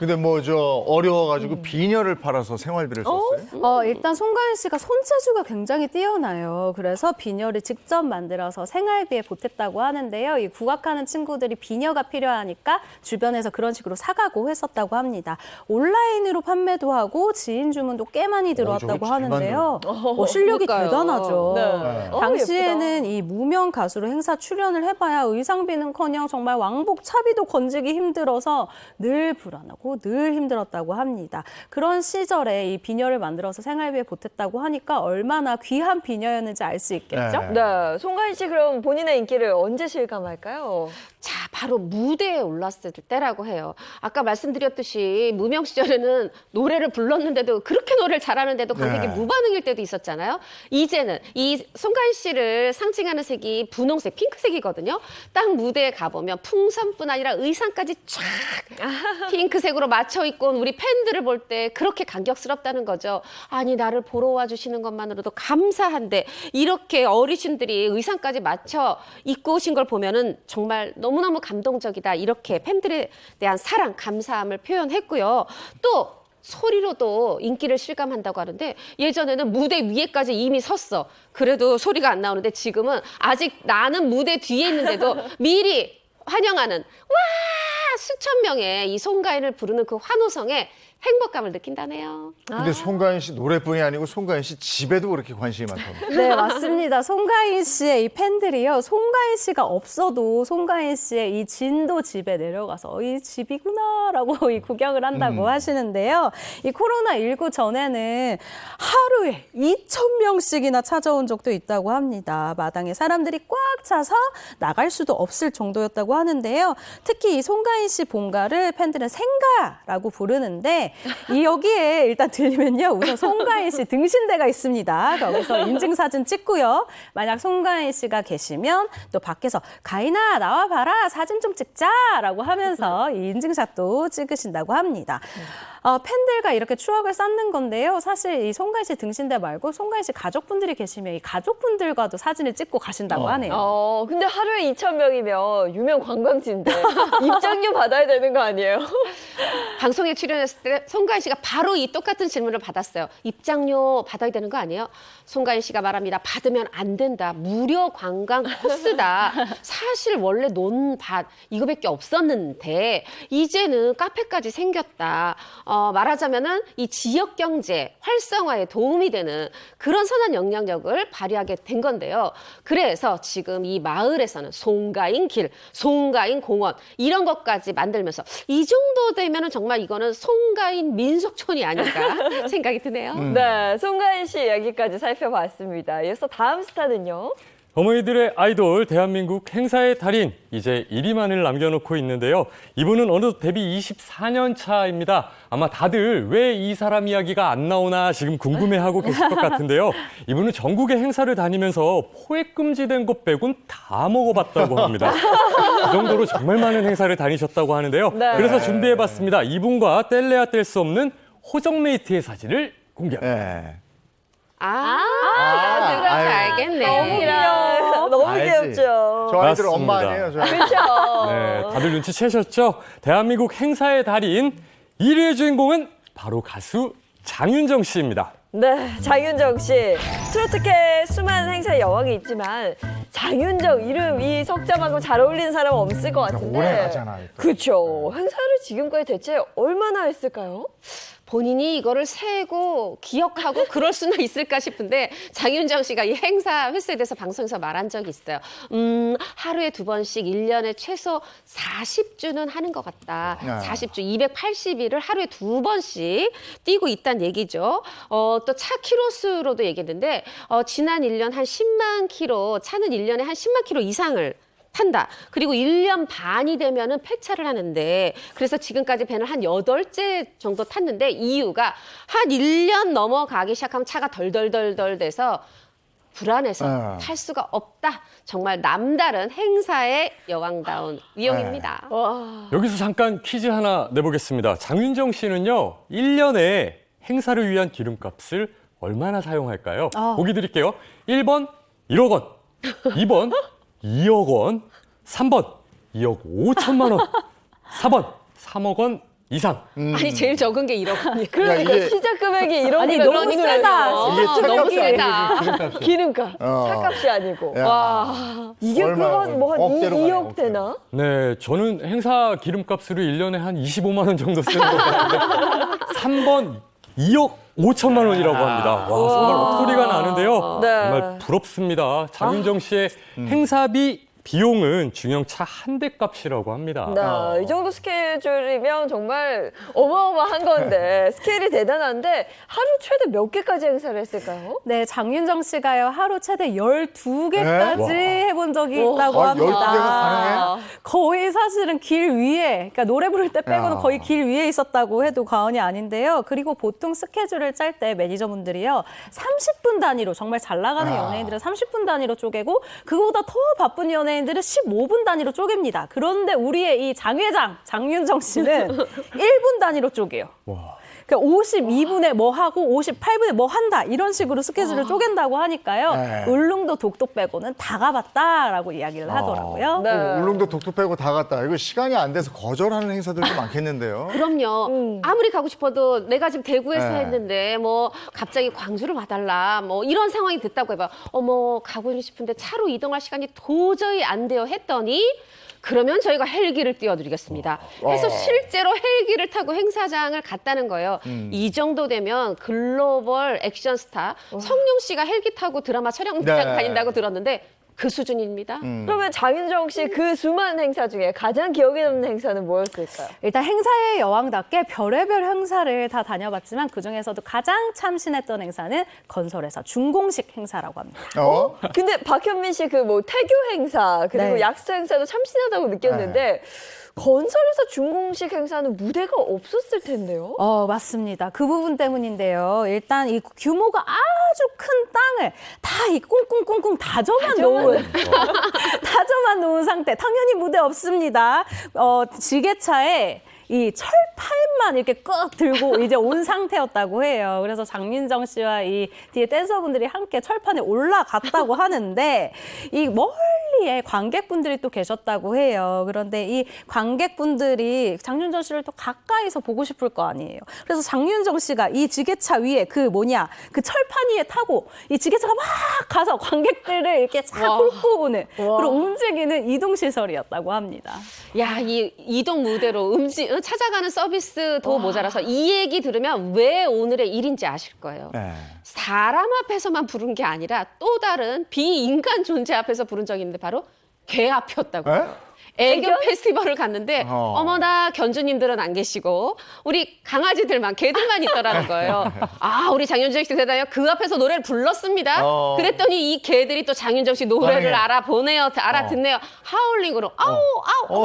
[SPEAKER 1] 근데 뭐 저 어려워가지고 비녀를 팔아서 생활비를 썼어요?
[SPEAKER 6] 일단 송가인 씨가 손재주가 굉장히 뛰어나요. 그래서 비녀를 직접 만들어서 생활비에 보탰다고 하는데요. 이 국악하는 친구들이 비녀가 필요하니까 주변에서 그런 식으로 사가고 했었다고 합니다. 온라인으로 판매도 하고 지인 주문도 꽤 많이 들어왔다고
[SPEAKER 1] 저거 잘
[SPEAKER 6] 하는데요. 실력이
[SPEAKER 5] 그러니까요.
[SPEAKER 6] 대단하죠.
[SPEAKER 2] 네.
[SPEAKER 6] 당시에는 이 무명 가수로 행사 출연을 해봐야 의상비는커녕 정말 왕복 차비도 건지기 힘들어서 늘 불안하고 늘 힘들었다고 합니다. 그런 시절에 이 비녀를 만들어서 생활비에 보탰다고 하니까 얼마나 귀한 비녀였는지 알 수 있겠죠?
[SPEAKER 1] 네.
[SPEAKER 2] 네, 송가인 씨 그럼 본인의 인기를 언제 실감할까요?
[SPEAKER 5] 자, 바로 무대에 올랐을 때라고 해요. 아까 말씀드렸듯이 무명 시절에는 노래를 불렀는데도 그렇게 노래를 잘하는데도 관객이
[SPEAKER 1] 네.
[SPEAKER 5] 무반응일 때도 있었잖아요. 이제는 이 송가인 씨를 상징하는 색이 분홍색, 핑크색이거든요. 딱 무대에 가보면 풍선뿐 아니라 의상까지 쫙 핑크색으로 맞춰 입고 온 우리 팬들을 볼 때 그렇게 감격스럽다는 거죠. 아니, 나를 보러 와주시는 것만으로도 감사한데 이렇게 어르신들이 의상까지 맞춰 입고 오신 걸 보면은 정말 너무너무 감동적이다. 이렇게 팬들에 대한 사랑, 감사함을 표현했고요. 또 소리로도 인기를 실감한다고 하는데 예전에는 무대 위에까지 이미 섰어. 그래도 소리가 안 나오는데 지금은 아직 나는 무대 뒤에 있는데도 미리 환영하는 와 수천 명의 이 송가인을 부르는 그 환호성에 행복감을 느낀다네요.
[SPEAKER 1] 근데 송가인 씨 노래뿐이 아니고 송가인 씨 집에도 그렇게 관심이 많다고.
[SPEAKER 6] 네, 맞습니다. 송가인 씨의 이 팬들이요. 송가인 씨가 없어도 송가인 씨의 이 진도 집에 내려가서 이 집이구나라고 이 구경을 한다고 하시는데요. 이 코로나19 전에는 하루에 2,000명씩이나 찾아온 적도 있다고 합니다. 마당에 사람들이 꽉 차서 나갈 수도 없을 정도였다고 하는데요. 특히 이 송가인 씨 본가를 팬들은 생가라고 부르는데 이 여기에 일단 들리면요. 우선 송가인 씨 등신대가 있습니다. 거기서 인증사진 찍고요. 만약 송가인 씨가 계시면 또 밖에서 가인아 나와봐라 사진 좀 찍자라고 하면서 이 인증샷도 찍으신다고 합니다. 팬들과 이렇게 추억을 쌓는 건데요. 사실 이 송가인 씨 등신대 말고 송가인 씨 가족분들이 계시면 이 가족분들과도 사진을 찍고 가신다고 하네요.
[SPEAKER 2] 근데 하루에 2,000명이면 유명 관광지인데 입장료 받아야 되는 거 아니에요?
[SPEAKER 5] 방송에 출연했을 때 송가인 씨가 바로 이 똑같은 질문을 받았어요. 입장료 받아야 되는 거 아니에요? 송가인 씨가 말합니다. 받으면 안 된다. 무료 관광 코스다. 사실 원래 논밭 이거밖에 없었는데 이제는 카페까지 생겼다. 말하자면은 이 지역 경제 활성화에 도움이 되는 그런 선한 영향력을 발휘하게 된 건데요. 그래서 지금 이 마을에서는 송가인 길, 송가인 공원 이런 것까지 만들면서 이 정도 되면은 정말 이거는 송가인 민속촌이 아닐까 생각이 드네요.
[SPEAKER 2] 네, 송가인 씨 이야기까지 살펴봤습니다. 이어서 다음 스타는요.
[SPEAKER 7] 어머니들의 아이돌 대한민국 행사의 달인 이제 1위만을 남겨놓고 있는데요. 이분은 어느덧 데뷔 24년 차입니다. 아마 다들 왜 이 사람 이야기가 안 나오나 지금 궁금해하고 계실 것 같은데요. 이분은 전국의 행사를 다니면서 포획 금지된 것 빼곤 다 먹어봤다고 합니다. 그 정도로 정말 많은 행사를 다니셨다고 하는데요.
[SPEAKER 2] 네.
[SPEAKER 7] 그래서 준비해봤습니다. 이분과 뗄래야 뗄 수 없는 호정메이트의 사진을 공개합니다.
[SPEAKER 1] 네.
[SPEAKER 5] 누군지 알겠네.
[SPEAKER 2] 너무 귀여워. 너무
[SPEAKER 1] 알지.
[SPEAKER 2] 귀엽죠.
[SPEAKER 1] 저 아이들 엄마
[SPEAKER 7] 맞습니다.
[SPEAKER 1] 아니에요? 저
[SPEAKER 2] 그렇죠.
[SPEAKER 7] 네, 다들 눈치채셨죠? 대한민국 행사의 달인 1위의 주인공은 바로 가수 장윤정 씨입니다.
[SPEAKER 2] 네, 장윤정 씨. 트로트계 수많은 행사의 여왕이 있지만 장윤정 이름 이 석자만큼 잘 어울리는 사람은 없을 것 같은데.
[SPEAKER 1] 오래 가잖아요. 또.
[SPEAKER 2] 그렇죠. 행사를 지금까지 대체 얼마나 했을까요?
[SPEAKER 5] 본인이 이거를 세고 기억하고 그럴 수는 있을까 싶은데 장윤정 씨가 이 행사 횟수에 대해서 방송에서 말한 적이 있어요. 하루에 2번씩 1년에 최소 40주는 하는 것 같다.
[SPEAKER 1] 네.
[SPEAKER 5] 40주, 280일을 하루에 2번씩 뛰고 있다는 얘기죠. 또 차 키로수로도 얘기했는데 지난 1년 한 10만 키로, 차는 1년에 한 10만 키로 이상을 탄다. 그리고 1년 반이 되면은 폐차를 하는데 그래서 지금까지 배는 한 8째 정도 탔는데 이유가 한 1년 넘어가기 시작하면 차가 덜덜덜덜 돼서 불안해서 탈 수가 없다. 정말 남다른 행사의 여왕다운 위용입니다.
[SPEAKER 2] 와.
[SPEAKER 7] 여기서 잠깐 퀴즈 하나 내보겠습니다. 장윤정 씨는요, 1년에 행사를 위한 기름값을 얼마나 사용할까요? 보기 드릴게요. 1번 1억 원, 2번 2억 원, 3번 2억 5천만 원, 4번 3억 원 이상.
[SPEAKER 5] 아니 제일 적은 게 1억 원이에요.
[SPEAKER 2] 그러니까
[SPEAKER 1] 이게-
[SPEAKER 2] 시작 금액이 이런
[SPEAKER 6] 아니,
[SPEAKER 2] 금액
[SPEAKER 6] 너무 세다.
[SPEAKER 1] 이게
[SPEAKER 5] 너무
[SPEAKER 1] 차값이
[SPEAKER 5] 세다.
[SPEAKER 1] 아니고 기름값이.
[SPEAKER 2] 기름값,
[SPEAKER 1] 어.
[SPEAKER 2] 차값이 아니고.
[SPEAKER 1] 야.
[SPEAKER 2] 와, 이게
[SPEAKER 1] 얼마야,
[SPEAKER 2] 그건 뭐한
[SPEAKER 1] 억대로 가네,
[SPEAKER 2] 2억
[SPEAKER 1] 억대.
[SPEAKER 2] 되나?
[SPEAKER 7] 네, 저는 행사 기름값으로 1년에 한 25만 원 정도 쓰는 것 같은데 3번 2억 5천만 원이라고 합니다. 와, 정말 목소리가 나는데요.
[SPEAKER 2] 네.
[SPEAKER 7] 정말 부럽습니다. 장윤정 씨의 행사비 비용은 중형 차 한 대 값이라고 합니다.
[SPEAKER 2] 네, 이 정도 스케줄이면 정말 어마어마한 건데 스케일이 대단한데 하루 최대 몇 개까지 행사를 했을까요?
[SPEAKER 6] 네, 장윤정 씨가요, 하루 최대 12개까지
[SPEAKER 1] 네?
[SPEAKER 6] 해본 적이 있다고
[SPEAKER 1] 아,
[SPEAKER 6] 합니다.
[SPEAKER 1] 12개가 가능해?
[SPEAKER 6] 거의 사실은 길 위에, 그러니까 노래 부를 때 빼고는
[SPEAKER 1] 야.
[SPEAKER 6] 거의 길 위에 있었다고 해도 과언이 아닌데요. 그리고 보통 스케줄을 짤 때 매니저분들이요, 30분 단위로, 정말 잘 나가는
[SPEAKER 1] 야.
[SPEAKER 6] 연예인들은 30분 단위로 쪼개고, 그거보다 더 바쁜 연예인들은 15분 단위로 쪼갭니다. 그런데 우리의 이 장 회장, 장윤정 씨는 1분 단위로 쪼개요. 그러니까 52분에 뭐 하고 58분에 뭐 한다 이런 식으로 스케줄을 쪼갠다고 하니까요.
[SPEAKER 1] 네.
[SPEAKER 6] 울릉도 독도 빼고는 다 가봤다라고 이야기를 하더라고요.
[SPEAKER 2] 네.
[SPEAKER 1] 울릉도 독도 빼고 다 갔다. 이거 시간이 안 돼서 거절하는 행사들도 많겠는데요.
[SPEAKER 5] 그럼요. 아무리 가고 싶어도 내가 지금 대구에서
[SPEAKER 1] 네.
[SPEAKER 5] 했는데 뭐 갑자기 광주를 와달라 뭐 이런 상황이 됐다고 해봐. 어머 가고 싶은데 차로 이동할 시간이 도저히 안 돼요 했더니 그러면 저희가 헬기를 띄워드리겠습니다. 해서 실제로 헬기를 타고 행사장을 갔다는 거예요. 이 정도 되면 글로벌 액션 스타 성룡 씨가 헬기 타고 드라마 촬영장
[SPEAKER 1] 네.
[SPEAKER 5] 다닌다고 들었는데 그 수준입니다.
[SPEAKER 2] 그러면 장윤정 씨 그 수많은 행사 중에 가장 기억에 남는 행사는 뭐였을까요?
[SPEAKER 6] 일단 행사의 여왕답게 별의별 행사를 다 다녀봤지만 그중에서도 가장 참신했던 행사는 건설회사 준공식 행사라고 합니다.
[SPEAKER 2] 근데 박현민 씨 그 뭐 태교 행사 그리고
[SPEAKER 6] 네.
[SPEAKER 2] 약수 행사도 참신하다고 느꼈는데 건설회사 준공식 행사는 무대가 없었을 텐데요.
[SPEAKER 6] 맞습니다. 그 부분 때문인데요. 일단 이 규모가 아주 큰 땅을 다 이 꽁꽁꽁꽁 다져만 놓은 다져만 놓은 상태. 당연히 무대 없습니다. 지게차에 이 철판만 이렇게 꾹 들고 이제 온 상태였다고 해요. 그래서 장윤정 씨와 이 뒤에 댄서분들이 함께 철판에 올라갔다고 하는데 이 멀리에 관객분들이 또 계셨다고 해요. 그런데 이 관객분들이 장윤정 씨를 또 가까이서 보고 싶을 거 아니에요. 그래서 장윤정 씨가 이 지게차 위에 그 철판 위에 타고 이 지게차가 막 가서 관객들을 이렇게 싹 훑고 오는 그런 움직이는 이동시설이었다고 합니다.
[SPEAKER 5] 야, 이 이동 무대로 찾아가는 서비스도 모자라서 이 얘기 들으면 왜 오늘의 일인지 아실 거예요.
[SPEAKER 1] 네.
[SPEAKER 5] 사람 앞에서만 부른 게 아니라 또 다른 비인간 존재 앞에서 부른 적이 있는데 바로 개 앞이었다고요.
[SPEAKER 1] 네?
[SPEAKER 5] 애교 페스티벌을 갔는데 어머나 견주님들은 안 계시고 우리 강아지들만 개들만 있더라는 거예요. 아 우리 장윤정 씨 대단해요. 그 앞에서 노래를 불렀습니다. 그랬더니 이 개들이 또 장윤정 씨 노래를 알아듣네요. 하울링으로 아우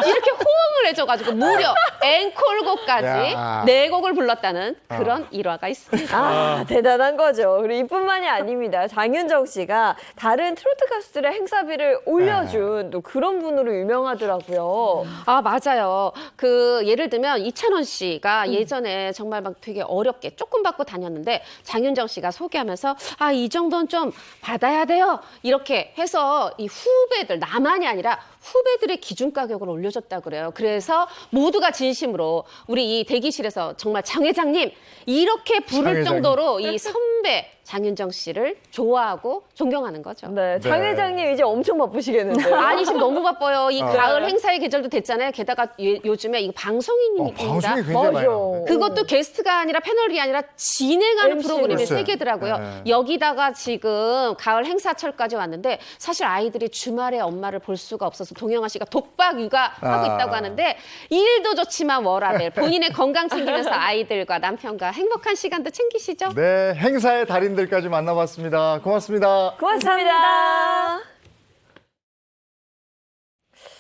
[SPEAKER 5] 이렇게 호응을 해줘가지고 무려 앵콜곡까지
[SPEAKER 1] 야.
[SPEAKER 5] 4곡을 불렀다는 그런 일화가 있습니다.
[SPEAKER 2] 아, 대단한 거죠. 그리고 이뿐만이 아닙니다. 장윤정 씨가 다른 트로트 가수들의 행사비를 올려준 또 그런 분으로 유명하더라고요.
[SPEAKER 5] 아, 맞아요. 그 예를 들면 이찬원 씨가 예전에 정말 막 되게 어렵게 조금 받고 다녔는데 장윤정 씨가 소개하면서 아, 이 정도는 좀 받아야 돼요. 이렇게 해서 이 후배들, 나만이 아니라 후배들의 기준 가격을 올려줬다 그래요. 그래서 모두가 진심으로 우리 이 대기실에서 정말 장 회장님 이렇게 부를
[SPEAKER 1] 장 회장님.
[SPEAKER 5] 정도로 이 선배 장윤정 씨를 좋아하고 존경하는 거죠.
[SPEAKER 2] 네, 장
[SPEAKER 1] 네.
[SPEAKER 2] 회장님 이제 엄청 바쁘시겠는데요.
[SPEAKER 5] 아니 지금 너무 바빠요. 이
[SPEAKER 1] 어.
[SPEAKER 5] 가을 행사의 계절도 됐잖아요. 게다가 요즘에 이거 방송인입니다.
[SPEAKER 1] 방송이 굉장히 많이
[SPEAKER 2] 맞아.
[SPEAKER 1] 나오는데.
[SPEAKER 5] 그것도 게스트가 아니라 패널이 아니라 진행하는
[SPEAKER 2] MC 로.
[SPEAKER 5] 프로그램이
[SPEAKER 1] 글쎄.
[SPEAKER 5] 세 개더라고요.
[SPEAKER 1] 네.
[SPEAKER 5] 여기다가 지금 가을 행사철까지 왔는데 사실 아이들이 주말에 엄마를 볼 수가 없어서 동영아 씨가 독박 육아하고
[SPEAKER 1] 아.
[SPEAKER 5] 있다고 하는데 일도 좋지만 워라벨 본인의 건강 챙기면서 아이들과 남편과 행복한 시간도 챙기시죠.
[SPEAKER 1] 네, 행사의 달인들까지 만나봤습니다. 고맙습니다.
[SPEAKER 2] 고맙습니다.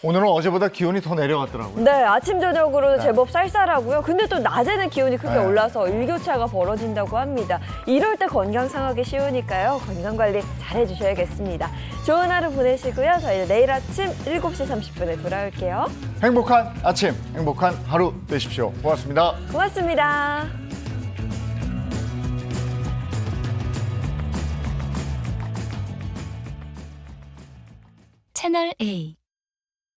[SPEAKER 1] 오늘은 어제보다 기온이 더 내려갔더라고요.
[SPEAKER 2] 네, 아침 저녁으로 제법 쌀쌀하고요. 근데 또 낮에는 기온이 크게
[SPEAKER 1] 네.
[SPEAKER 2] 올라서 일교차가 벌어진다고 합니다. 이럴 때 건강 상하기 쉬우니까요. 건강 관리 잘 해주셔야겠습니다. 좋은 하루 보내시고요. 저희는 내일 아침 7시 30분에 돌아올게요.
[SPEAKER 1] 행복한 아침, 행복한 하루 되십시오. 고맙습니다.
[SPEAKER 2] 고맙습니다.
[SPEAKER 9] 채널 A